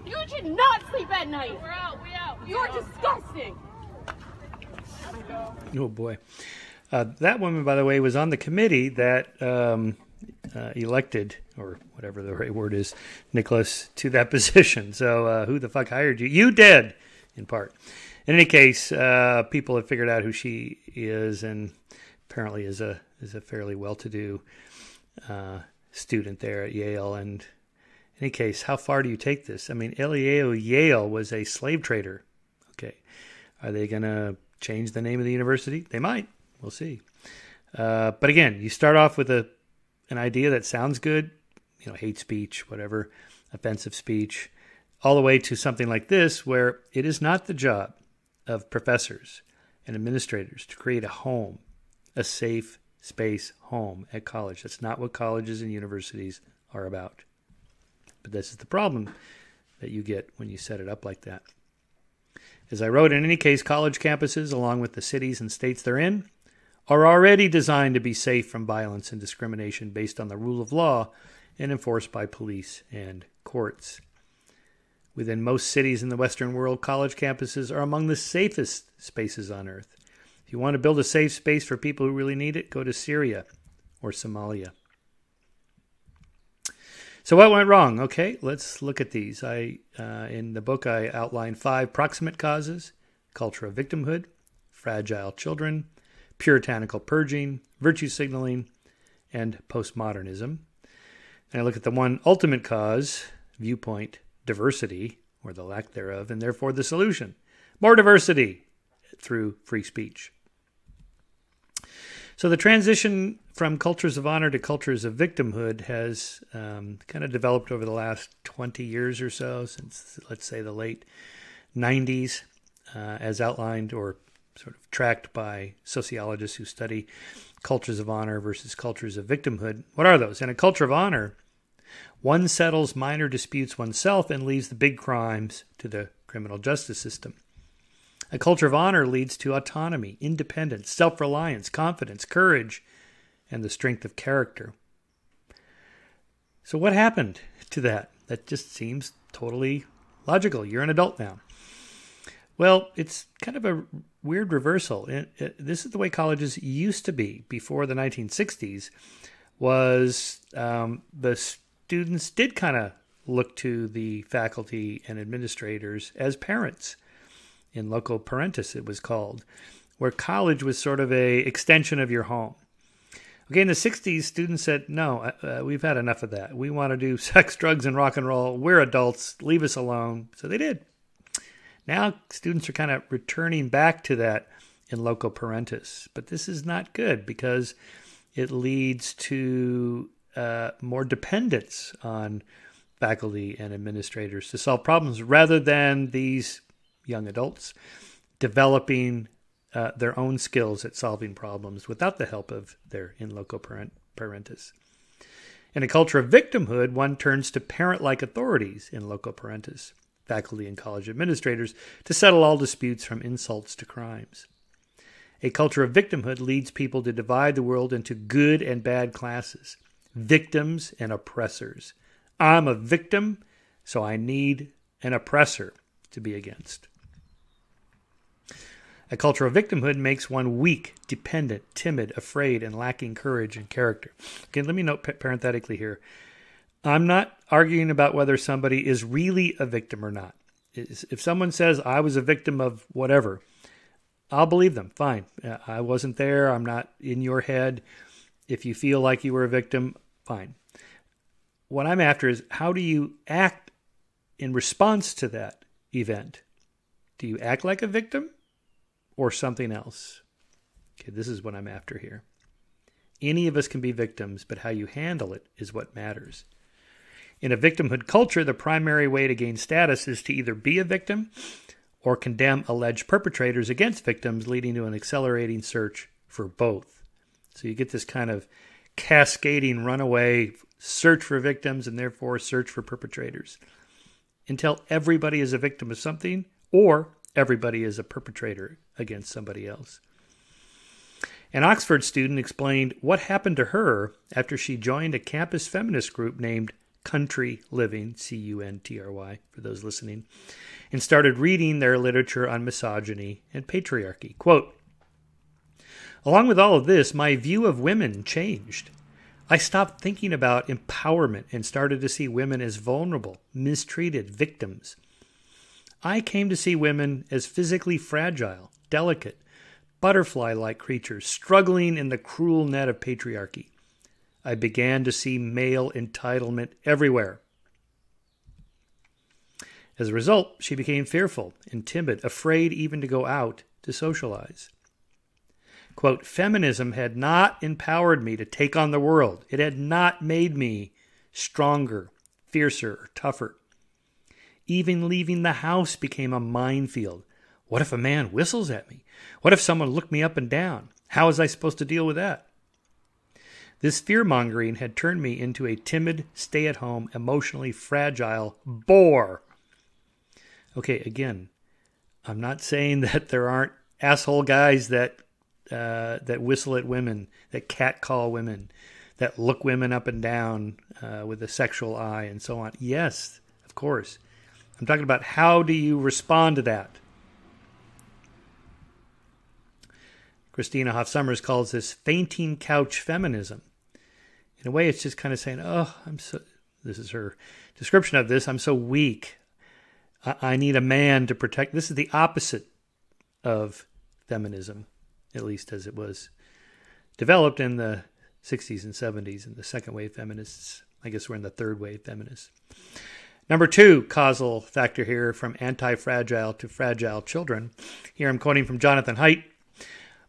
You should not sleep at night. We're out. We out. You're disgusting. Oh, boy. That woman, by the way, was on the committee that elected, or whatever the right word is, Nicholas to that position. So who the fuck hired you? You did, in part. In any case, people have figured out who she is, and apparently is a fairly well-to-do student there at Yale. And in any case, how far do you take this? I mean, Elio Yale was a slave trader. Okay. Are they going to change the name of the university? They might. We'll see. But again, you start off with an idea that sounds good, hate speech, whatever, offensive speech, all the way to something like this, where it is not the job of professors and administrators to create a home, a safe space home at college. That's not what colleges and universities are about. But this is the problem that you get when you set it up like that. As I wrote, in any case, college campuses, along with the cities and states they're in, are already designed to be safe from violence and discrimination based on the rule of law and enforced by police and courts. Within most cities in the Western world, college campuses are among the safest spaces on earth. If you want to build a safe space for people who really need it, go to Syria or Somalia. So what went wrong? Okay, let's look at these. In the book, I outlined 5 proximate causes: culture of victimhood, fragile children, puritanical purging, virtue signaling, and postmodernism. And I look at the one ultimate cause, viewpoint diversity, or the lack thereof, and therefore the solution: more diversity through free speech. So the transition from cultures of honor to cultures of victimhood has kind of developed over the last 20 years or so, since, let's say, the late 90s, as outlined or sort of tracked by sociologists who study cultures of honor versus cultures of victimhood. What are those? In a culture of honor, one settles minor disputes oneself and leaves the big crimes to the criminal justice system. A culture of honor leads to autonomy, independence, self-reliance, confidence, courage, and the strength of character. So what happened to that? That just seems totally logical. You're an adult now. Well, it's kind of a weird reversal. This is the way colleges used to be before the 1960s, was the students did kind of look to the faculty and administrators as parents. In loco parentis, it was called, where college was sort of a extension of your home. Okay, in the 60s, students said, no, we've had enough of that. We want to do sex, drugs, and rock and roll. We're adults. Leave us alone. So they did. Now students are kind of returning back to that in loco parentis. But this is not good because it leads to more dependence on faculty and administrators to solve problems rather than these young adults developing their own skills at solving problems without the help of their in loco parentis. In a culture of victimhood, one turns to parent-like authorities in loco parentis, faculty and college administrators, to settle all disputes from insults to crimes. A culture of victimhood leads people to divide the world into good and bad classes, victims and oppressors. I'm a victim, so I need an oppressor to be against. A culture of victimhood makes one weak, dependent, timid, afraid, and lacking courage and character. Okay, let me note parenthetically here. I'm not arguing about whether somebody is really a victim or not. If someone says, I was a victim of whatever, I'll believe them. Fine. I wasn't there. I'm not in your head. If you feel like you were a victim, fine. What I'm after is, how do you act in response to that event? Do you act like a victim or something else? Okay, this is what I'm after here. Any of us can be victims, but how you handle it is what matters. In a victimhood culture, the primary way to gain status is to either be a victim or condemn alleged perpetrators against victims, leading to an accelerating search for both. So you get this kind of cascading runaway search for victims and therefore search for perpetrators until everybody is a victim of something or everybody is a perpetrator against somebody else. An Oxford student explained what happened to her after she joined a campus feminist group named Country Living, Cuntry, for those listening, and started reading their literature on misogyny and patriarchy. Quote, "Along with all of this, my view of women changed. I stopped thinking about empowerment and started to see women as vulnerable, mistreated victims. I came to see women as physically fragile, delicate, butterfly-like creatures struggling in the cruel net of patriarchy. I began to see male entitlement everywhere. As a result, she became fearful and timid, afraid even to go out to socialize. Quote, feminism had not empowered me to take on the world. It had not made me stronger, fiercer, or tougher. Even leaving the house became a minefield. What if a man whistles at me? What if someone looked me up and down? How was I supposed to deal with that? This fear-mongering had turned me into a timid, stay-at-home, emotionally fragile bore." Okay, again, I'm not saying that there aren't asshole guys that whistle at women, that catcall women, that look women up and down with a sexual eye and so on. Yes, of course. I'm talking about how do you respond to that? Christina Hoff Sommers calls this fainting couch feminism. In a way, it's just kind of saying, oh, this is her description of this, I'm so weak. I need a man to protect. This is the opposite of feminism, at least as it was developed in the 60s and 70s and the second wave feminists. I guess we're in the third wave feminists. Number 2 causal factor here, from anti-fragile to fragile children. Here I'm quoting from Jonathan Haidt.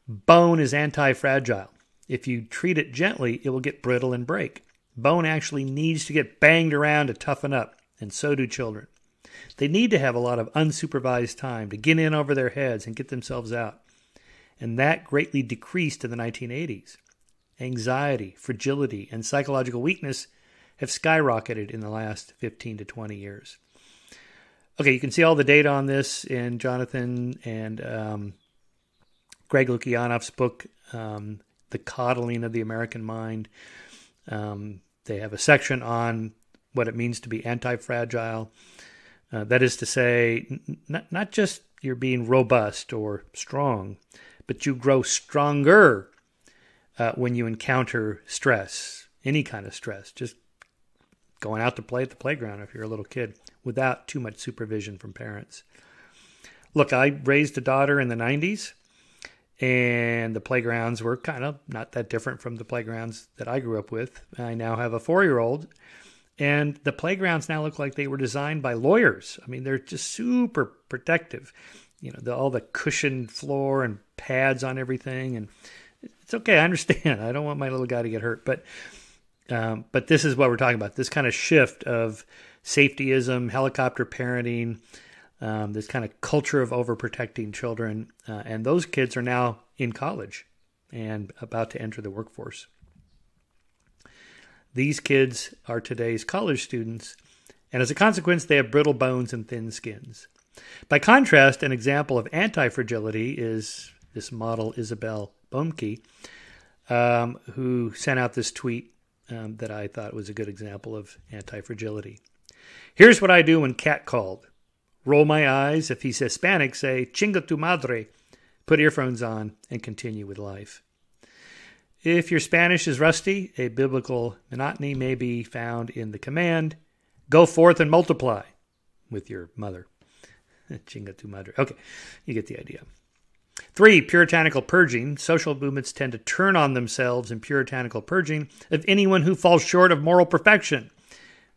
Bone is anti-fragile. If you treat it gently, it will get brittle and break. Bone actually needs to get banged around to toughen up, and so do children. They need to have a lot of unsupervised time to get in over their heads and get themselves out. And that greatly decreased in the 1980s. Anxiety, fragility, and psychological weakness have skyrocketed in the last 15 to 20 years. Okay, you can see all the data on this in Jonathan and Greg Lukianoff's book, The Coddling of the American Mind. They have a section on what it means to be anti-fragile. That is to say, not just you're being robust or strong, but you grow stronger when you encounter stress, any kind of stress, just going out to play at the playground if you're a little kid, without too much supervision from parents. Look, I raised a daughter in the 90s, and the playgrounds were kind of not that different from the playgrounds that I grew up with. I now have a 4-year-old, and the playgrounds now look like they were designed by lawyers. I mean, they're just super protective. You know, all the cushioned floor and pads on everything. And it's okay, I understand. I don't want my little guy to get hurt. But this is what we're talking about, this kind of shift of safetyism, helicopter parenting, this kind of culture of overprotecting children. And those kids are now in college and about to enter the workforce. These kids are today's college students, and as a consequence, they have brittle bones and thin skins. By contrast, an example of anti-fragility is this model Isabel Boemke, who sent out this tweet that I thought was a good example of anti-fragility. Here's what I do when catcalled. Roll my eyes. If he's Hispanic, say, chinga tu madre. Put earphones on and continue with life. If your Spanish is rusty, a biblical monotony may be found in the command, go forth and multiply with your mother. Chinga tu madre. Okay, you get the idea. 3, puritanical purging. Social movements tend to turn on themselves in puritanical purging of anyone who falls short of moral perfection,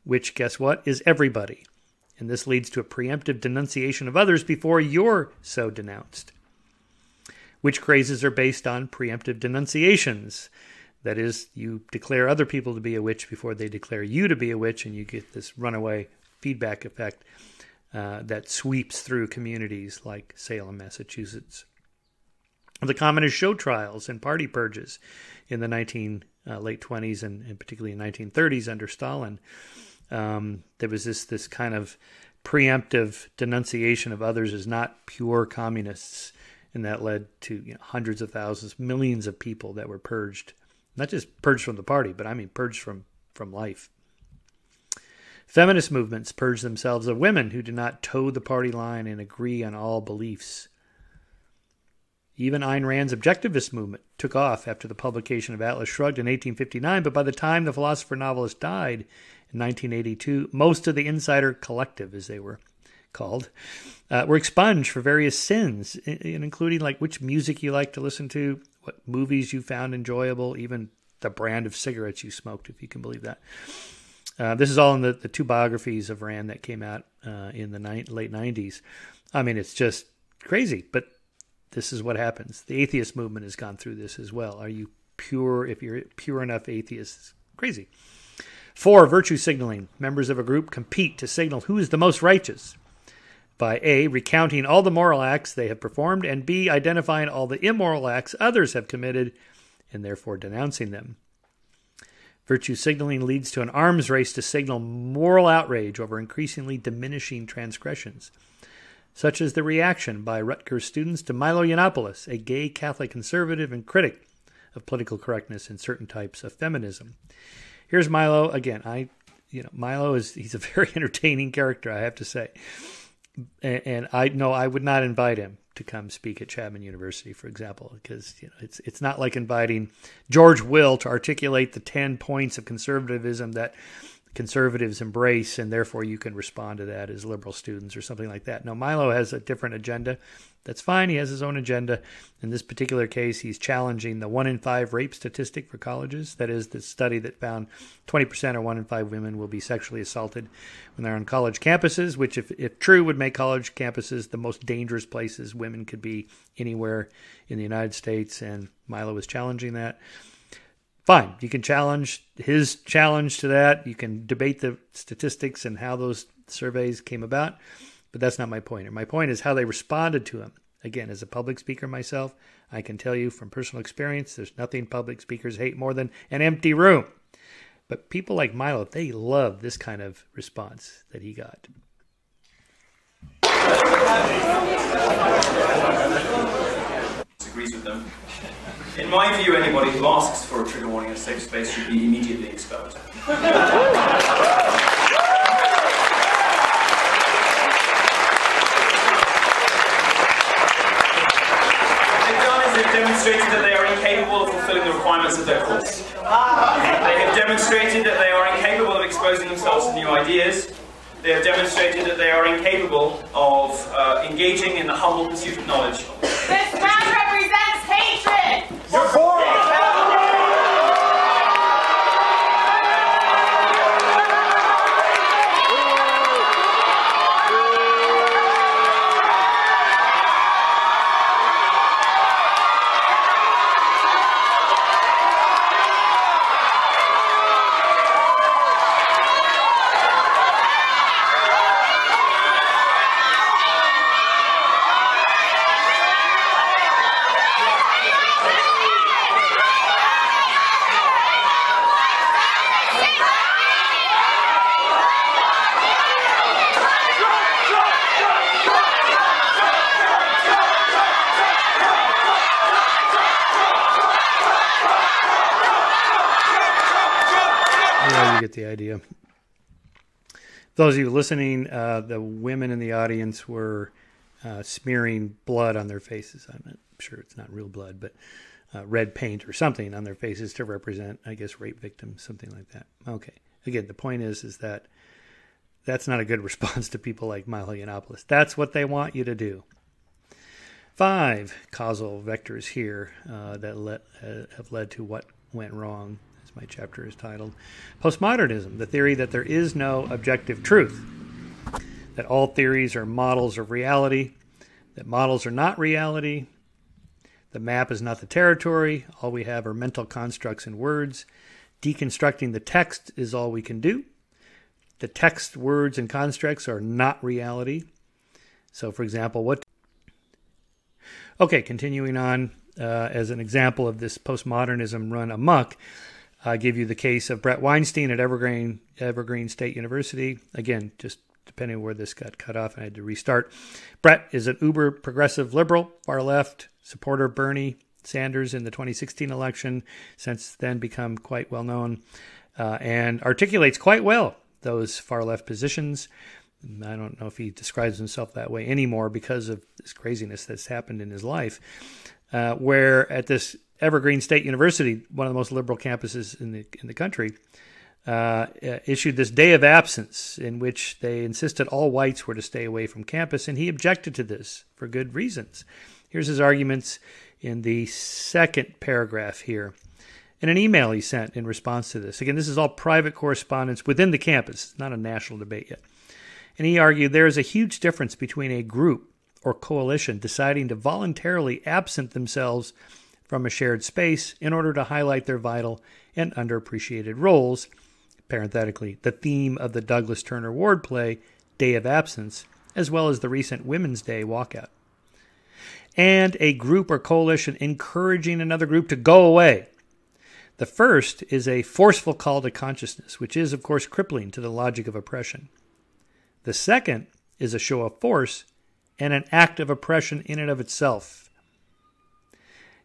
which, guess what, is everybody. and this leads to a preemptive denunciation of others before you're so denounced. Witch crazes are based on preemptive denunciations. That is, you declare other people to be a witch before they declare you to be a witch, and you get this runaway feedback effect that sweeps through communities like Salem, Massachusetts. The common is show trials and party purges in the late 20s and particularly in 1930s under Stalin. There was this kind of preemptive denunciation of others as not pure communists, and that led to hundreds of thousands, millions of people that were purged, not just purged from the party, but I mean purged from life. Feminist movements purge themselves of women who do not toe the party line and agree on all beliefs. Even Ayn Rand's objectivist movement took off after the publication of Atlas Shrugged in 1859, but by the time the philosopher-novelist died in 1982, most of the insider collective, as they were called, were expunged for various sins, including like which music you like to listen to, what movies you found enjoyable, even the brand of cigarettes you smoked, if you can believe that. This is all in the two biographies of Rand that came out in the late 90s. I mean, it's just crazy, but this is what happens. The atheist movement has gone through this as well. Are you pure? If you're pure enough atheist, it's crazy. 4, virtue signaling. Members of a group compete to signal who is the most righteous by A, recounting all the moral acts they have performed, and B, identifying all the immoral acts others have committed and therefore denouncing them. Virtue signaling leads to an arms race to signal moral outrage over increasingly diminishing transgressions, such as the reaction by Rutgers students to Milo Yiannopoulos, a gay Catholic conservative and critic of political correctness and certain types of feminism. Here's Milo again. Milo he's a very entertaining character, I have to say. And I know I would not invite him to come speak at Chapman University, for example, because it's not like inviting George Will to articulate the 10 points of conservatism that conservatives embrace, and therefore you can respond to that as liberal students or something like that. No, Milo has a different agenda. That's fine. He has his own agenda. In this particular case, he's challenging the 1 in 5 rape statistic for colleges. That is the study that found 20% or 1 in 5 women will be sexually assaulted when they're on college campuses, which if true would make college campuses the most dangerous places women could be anywhere in the United States. And Milo is challenging that. Fine, you can challenge his challenge to that. You can debate the statistics and how those surveys came about, but that's not my point. My point is how they responded to him. Again, as a public speaker myself, I can tell you from personal experience, there's nothing public speakers hate more than an empty room. But people like Milo, they love this kind of response that he got. Disagrees with them. In my view, anybody who asks for a trigger warning in a safe space should be immediately expelled. They've demonstrated that they are incapable of fulfilling the requirements of their course. They have demonstrated that they are incapable of exposing themselves to new ideas. They have demonstrated that they are incapable of engaging in the humble pursuit of knowledge. This man represents hatred! You're for it! Get the idea. Those of you listening, the women in the audience were smearing blood on their faces. I'm not sure it's not real blood, but red paint or something on their faces to represent, I guess, rape victims, something like that. Okay. Again, the point is that that's not a good response to people like Milo Yiannopoulos. That's what they want you to do. 5 causal vectors here that have led to what went wrong. My chapter is titled Postmodernism, the theory that there is no objective truth. that all theories are models of reality, that models are not reality, the map is not the territory, all we have are mental constructs and words, deconstructing the text is all we can do, the text, words, and constructs are not reality. So, for example, Okay, continuing on, as an example of this postmodernism run amok, I'll give you the case of Brett Weinstein at Evergreen State University. Again, just depending on where this got cut off, I had to restart. Brett is an uber progressive liberal, far left, supporter of Bernie Sanders in the 2016 election, since then become quite well known, and articulates quite well those far left positions. I don't know if he describes himself that way anymore because of this craziness that's happened in his life, where at this Evergreen State University, one of the most liberal campuses in the country, issued this day of absence in which they insisted all whites were to stay away from campus, and he objected to this for good reasons. Here's his arguments in the second paragraph here. In an email he sent in response to this. Again, this is all private correspondence within the campus. It's not a national debate yet. And he argued there is a huge difference between a group or coalition deciding to voluntarily absent themselves from a shared space in order to highlight their vital and underappreciated roles, parenthetically, the theme of the Douglas Turner Ward play, Day of Absence, as well as the recent Women's Day walkout, and a group or coalition encouraging another group to go away. The first is a forceful call to consciousness, which is, of course, crippling to the logic of oppression. The second is a show of force and an act of oppression in and of itself.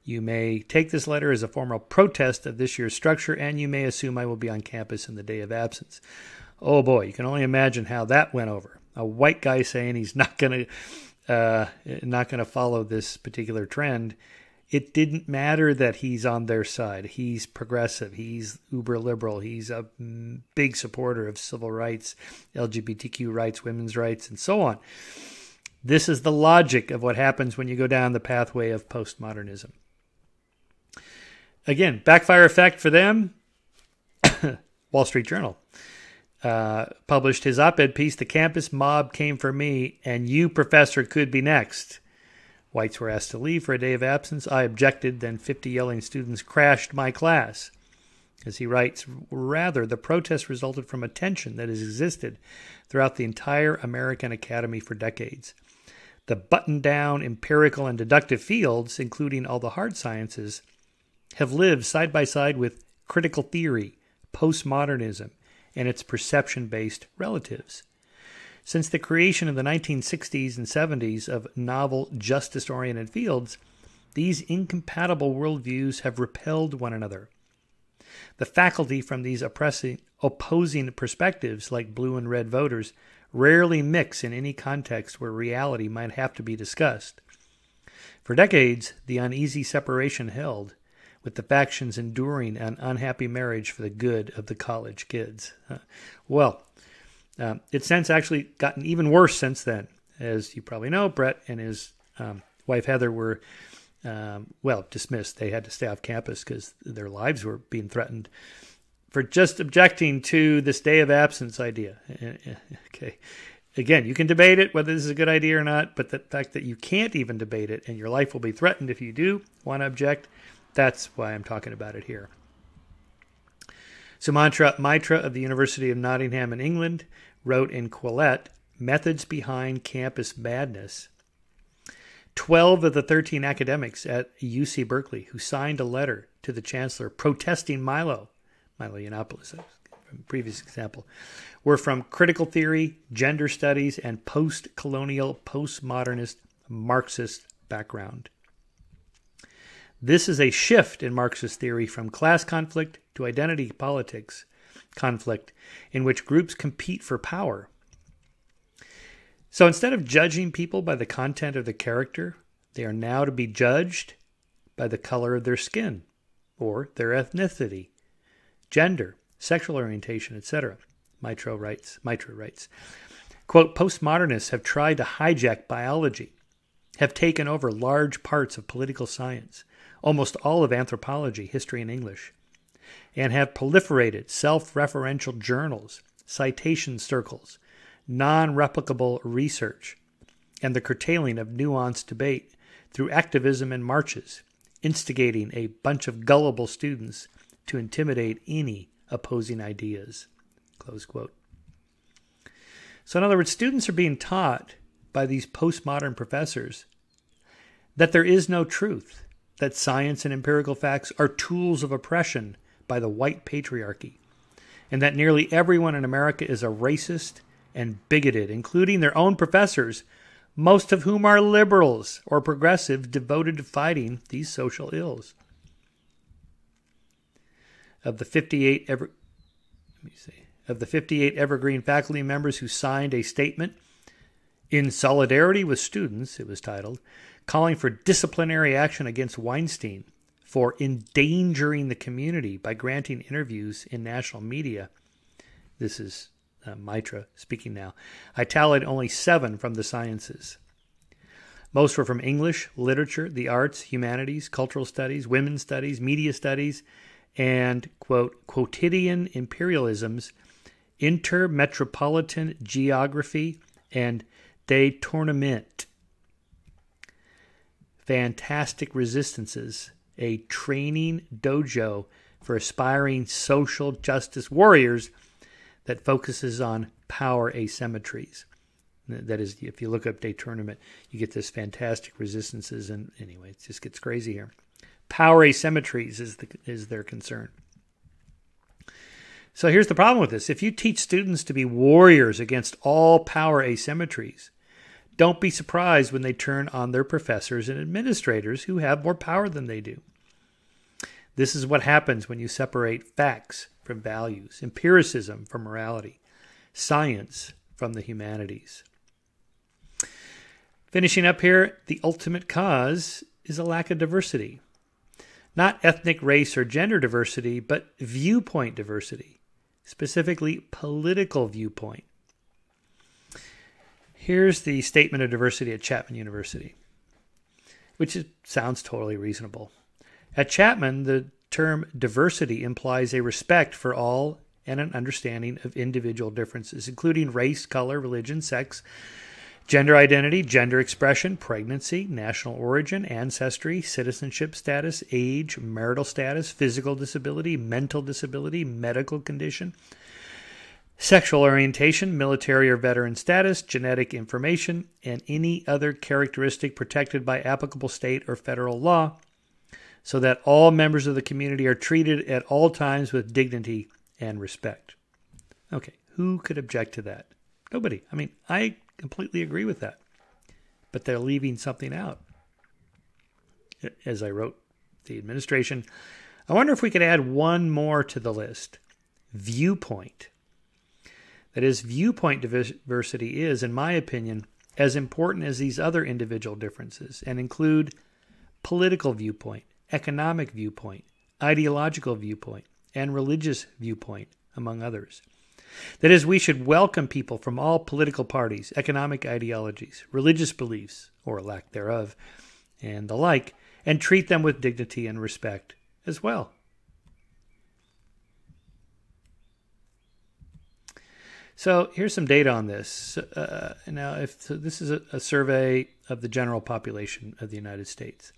You may take this letter as a formal protest of this year's structure, and you may assume I will be on campus in the day of absence. Oh boy, you can only imagine how that went over. A white guy saying he's not going to follow this particular trend. It didn't matter that he's on their side. He's progressive. He's uber liberal. He's a big supporter of civil rights, LGBTQ rights, women's rights, and so on. This is the logic of what happens when you go down the pathway of postmodernism. Again, backfire effect for them. Wall Street Journal published his op-ed piece, "The Campus Mob Came for Me, and You, Professor, Could Be Next." Whites were asked to leave for a day of absence. I objected, then 50 yelling students crashed my class. As he writes, rather, the protest resulted from a tension that has existed throughout the entire American academy for decades. The buttoned-down empirical and deductive fields, including all the hard sciences, have lived side by side with critical theory, postmodernism, and its perception-based relatives. Since the creation in the 1960s and 70s of novel, justice-oriented fields, these incompatible worldviews have repelled one another. The faculty from these opposing perspectives, like blue and red voters, rarely mix in any context where reality might have to be discussed. For decades, the uneasy separation held, with the factions enduring an unhappy marriage for the good of the college kids. It's since actually gotten even worse since then. As you probably know, Brett and his wife Heather were, dismissed. They had to stay off campus because their lives were being threatened for just objecting to this day of absence idea. Okay. Again, you can debate it, whether this is a good idea or not, but the fact that you can't even debate it and your life will be threatened if you do want to object, that's why I'm talking about it here. Sumatra Mitra of the University of Nottingham in England wrote in Quillette, Methods Behind Campus Madness. 12 of the 13 academics at UC Berkeley who signed a letter to the chancellor protesting Milo Yiannopoulos, from the previous example, were from critical theory, gender studies, and post-colonial, postmodernist, Marxist background. This is a shift in Marxist theory from class conflict to identity politics conflict, in which groups compete for power. So instead of judging people by the content of their character, they are now to be judged by the color of their skin, or their ethnicity, gender, sexual orientation, etc. Mitra writes, quote, postmodernists have tried to hijack biology, have taken over large parts of political science, almost all of anthropology, history, and English, and have proliferated self-referential journals, citation circles, non-replicable research, and the curtailing of nuanced debate through activism and marches, instigating a bunch of gullible students to intimidate any opposing ideas." Close quote. So in other words, students are being taught by these postmodern professors that there is no truth, that science and empirical facts are tools of oppression by the white patriarchy, and that nearly everyone in America is a racist and bigoted, including their own professors, most of whom are liberals or progressives devoted to fighting these social ills. Of the 58 evergreen faculty members who signed a statement in solidarity with students, it was titled, calling for disciplinary action against Weinstein for endangering the community by granting interviews in national media. This is Mitra speaking now. I tallied only 7 from the sciences. Most were from English, literature, the arts, humanities, cultural studies, women's studies, media studies, and, quote, quotidian imperialisms, intermetropolitan geography, and détournement. Fantastic Resistances, a training dojo for aspiring social justice warriors that focuses on power asymmetries. That is, if you look up détournement, you get this Fantastic Resistances, and anyway, it just gets crazy here. Power asymmetries is their concern. So here's the problem with this. If you teach students to be warriors against all power asymmetries, don't be surprised when they turn on their professors and administrators who have more power than they do. This is what happens when you separate facts from values, empiricism from morality, science from the humanities. Finishing up here, the ultimate cause is a lack of diversity. Not ethnic, race, or gender diversity, but viewpoint diversity, specifically political viewpoint. Here's the statement of diversity at Chapman University, which sounds totally reasonable. At Chapman, the term diversity implies a respect for all and an understanding of individual differences, including race, color, religion, sex, gender identity, gender expression, pregnancy, national origin, ancestry, citizenship status, age, marital status, physical disability, mental disability, medical condition, sexual orientation, military or veteran status, genetic information, and any other characteristic protected by applicable state or federal law, so that all members of the community are treated at all times with dignity and respect. Okay, who could object to that? Nobody. I mean, I completely agree with that. But they're leaving something out. As I wrote the administration, I wonder if we could add one more to the list. Viewpoint. That is, viewpoint diversity is, in my opinion, as important as these other individual differences and include political viewpoint, economic viewpoint, ideological viewpoint, and religious viewpoint, among others. That is, we should welcome people from all political parties, economic ideologies, religious beliefs, or lack thereof, and the like, and treat them with dignity and respect as well. So here's some data on this. Now, this is a survey of the general population of the United States.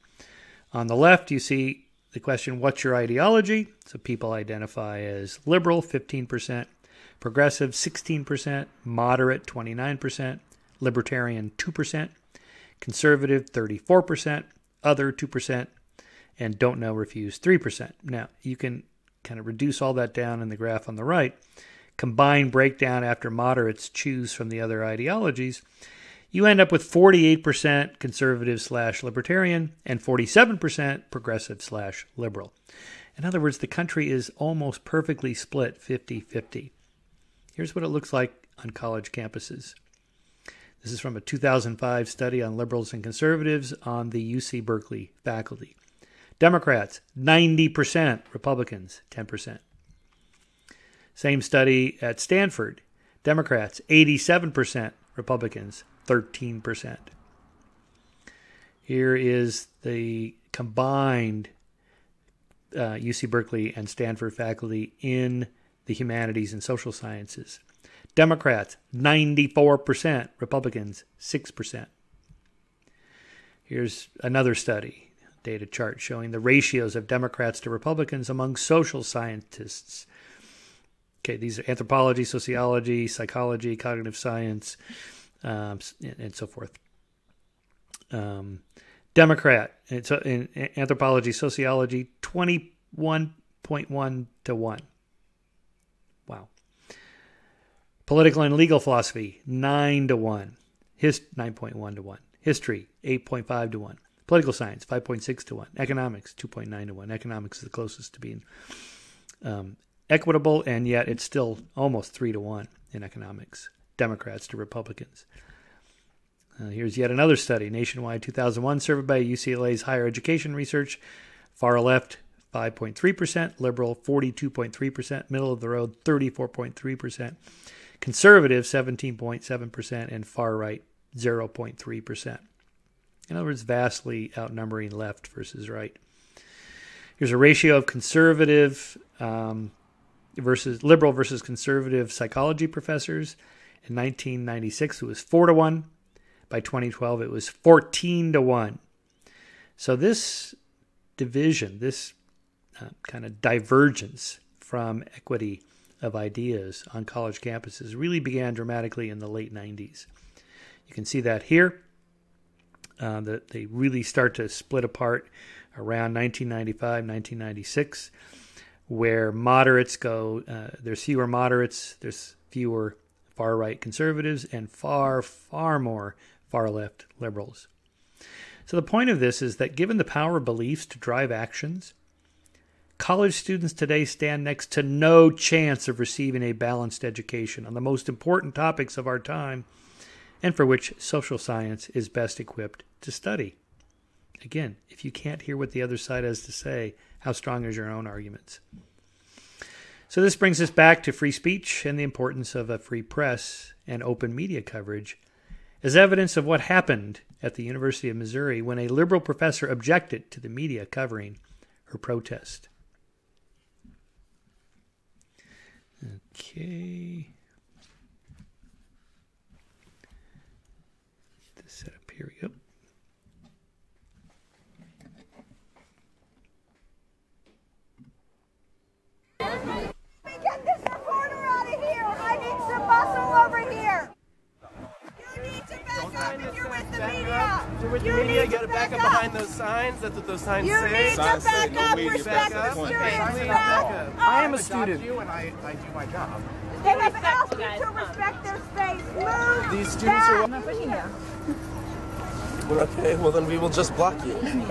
On the left, you see the question, what's your ideology? So people identify as liberal, 15%, progressive, 16%, moderate, 29%, libertarian, 2%, conservative, 34%, other, 2%, and don't know, refuse, 3%. Now, you can kind of reduce all that down in the graph on the right. Combine breakdown after moderates choose from the other ideologies, you end up with 48% conservative/libertarian and 47% progressive/liberal. In other words, the country is almost perfectly split 50-50. Here's what it looks like on college campuses. This is from a 2005 study on liberals and conservatives on the UC Berkeley faculty. Democrats, 90%. Republicans, 10%. Same study at Stanford. Democrats, 87%. Republicans, 13%. Here is the combined UC Berkeley and Stanford faculty in the humanities and social sciences. Democrats, 94%. Republicans, 6%. Here's another study, data chart showing the ratios of Democrats to Republicans among social scientists. Okay, these are anthropology, sociology, psychology, cognitive science, and so forth. Democrat, in anthropology, sociology, 21.1 to 1. Wow. Political and legal philosophy, 9 to 1. 9.1 to 1. History, 8.5 to 1. Political science, 5.6 to 1. Economics, 2.9 to 1. Economics is the closest to being equitable, and yet it's still almost 3 to 1 in economics. Democrats to Republicans. Here's yet another study, nationwide 2001, surveyed by UCLA's Higher Education Research. Far left, 5.3%. Liberal, 42.3%. Middle of the road, 34.3%. Conservative, 17.7%. And far right, 0.3%. In other words, vastly outnumbering left versus right. Here's a ratio of conservative versus liberal versus conservative psychology professors. In 1996, it was 4 to 1. By 2012, it was 14 to 1. So this division, this kind of divergence from equity of ideas on college campuses really began dramatically in the late 90s. You can see that here, that they really start to split apart around 1995, 1996, where moderates go, there's fewer moderates, there's fewer far-right conservatives, and far, far more far-left liberals. So the point of this is that given the power of beliefs to drive actions, college students today stand next to no chance of receiving a balanced education on the most important topics of our time, and for which social science is best equipped to study. Again, if you can't hear what the other side has to say, how strong is your own arguments? So this brings us back to free speech and the importance of a free press and open media coverage as evidence of what happened at the University of Missouri when a liberal professor objected to the media covering her protest. Okay. This set up here we go. Get this reporter out of here! I need some muscle over here! You need to back up if you're with the media! If you're with the media, you gotta back up behind those signs. That's what those signs You say. need to back up, respect the students now! I am a student. And I do my job. They have asked you to respect their space. Move These students are... I'm not pushing you. Okay, well then we will just block you. You need to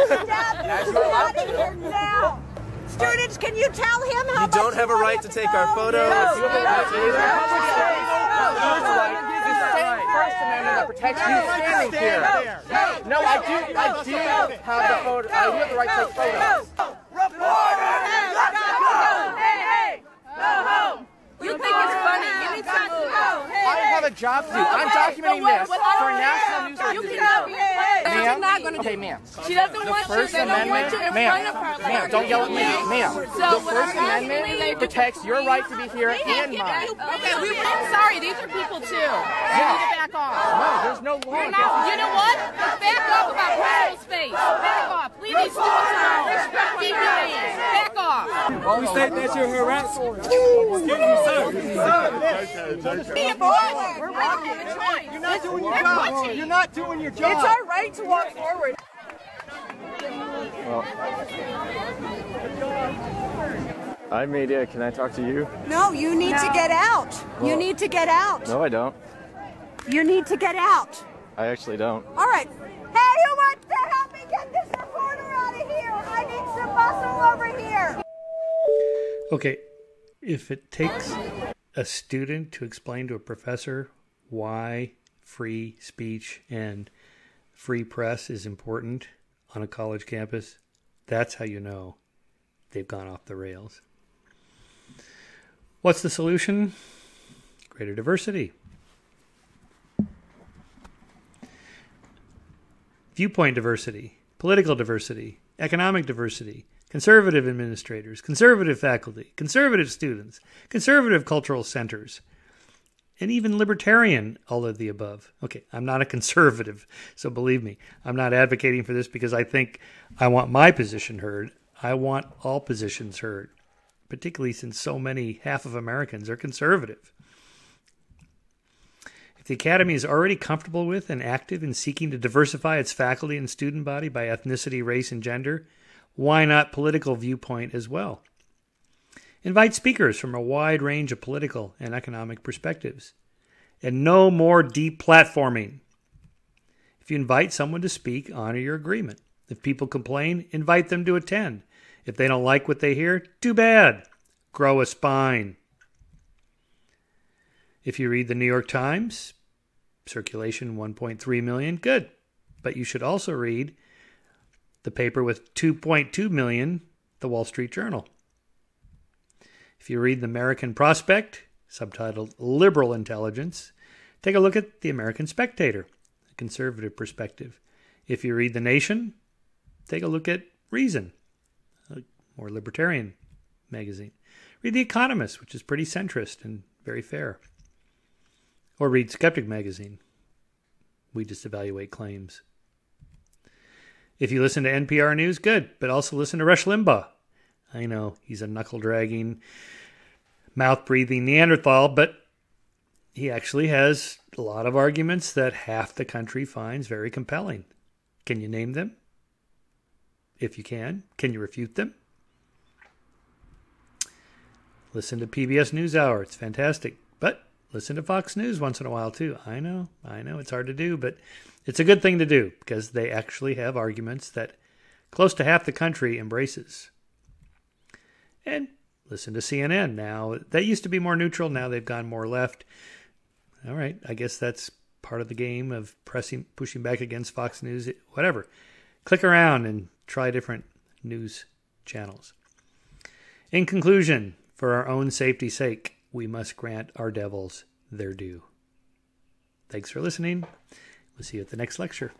step out of here now! Students, can you tell him how much You don't have a right to take our photos. You have a right to use our public space. The same First Amendment that protects you standing here. No, I do have the photo. I do have the right to take photos. Hey, go home! You think it's funny? You need to move. I have a job to do. I'm documenting this for national news You cannot be Ma'am? not going to Okay, ma'am. She doesn't want you. First They don't want Amendment, you in front of her. ma'am, don't yell at me, ma'am. The First Amendment protects your right to be here and mine. Okay, I'm sorry. These are people too. You need to back off. No, there's no law. You know what? Let's back off about personal space. Back off. Leave these students alone. Keep your hands. Back off. We state that you're harassing. Be a boy. We're walking. You're not doing your job. You're not doing your job. It's our right to walk forward. Hi, media. Can I talk to you? No, you need to get out. You need to get out. No, I don't. You need to get out. I actually don't. All right. Hey, who wants to help me get this reporter out of here? I need some muscle over here. Okay, if it takes a student to explain to a professor why free speech and free press is important on a college campus, that's how you know they've gone off the rails. What's the solution? Greater diversity. Viewpoint diversity, political diversity, economic diversity, conservative administrators, conservative faculty, conservative students, conservative cultural centers, and even libertarian, all of the above. Okay, I'm not a conservative, so believe me, I'm not advocating for this because I think I want my position heard. I want all positions heard, particularly since half of Americans are conservative. If the Academy is already comfortable with and active in seeking to diversify its faculty and student body by ethnicity, race, and gender, why not political viewpoint as well? Invite speakers from a wide range of political and economic perspectives. And no more deplatforming. If you invite someone to speak, honor your agreement. If people complain, invite them to attend. If they don't like what they hear, too bad. Grow a spine. If you read the New York Times, circulation 1.3 million, good. But you should also read the paper with 2.2 million, the Wall Street Journal. If you read the American Prospect, subtitled Liberal Intelligence, take a look at the American Spectator, a conservative perspective. If you read The Nation, take a look at Reason, a more libertarian magazine. Read The Economist, which is pretty centrist and very fair. Or read Skeptic magazine. We just evaluate claims. If you listen to NPR News, good, but also listen to Rush Limbaugh. I know, he's a knuckle-dragging, mouth-breathing Neanderthal, but he actually has a lot of arguments that half the country finds very compelling. Can you name them? If you can you refute them? Listen to PBS NewsHour. It's fantastic. But listen to Fox News once in a while, too. I know, it's hard to do, but it's a good thing to do because they actually have arguments that close to half the country embraces. And listen to CNN now. They used to be more neutral. Now they've gone more left. All right. I guess that's part of the game of pushing back against Fox News, whatever. Click around and try different news channels. In conclusion, for our own safety's sake, we must grant our devils their due. Thanks for listening. We'll see you at the next lecture.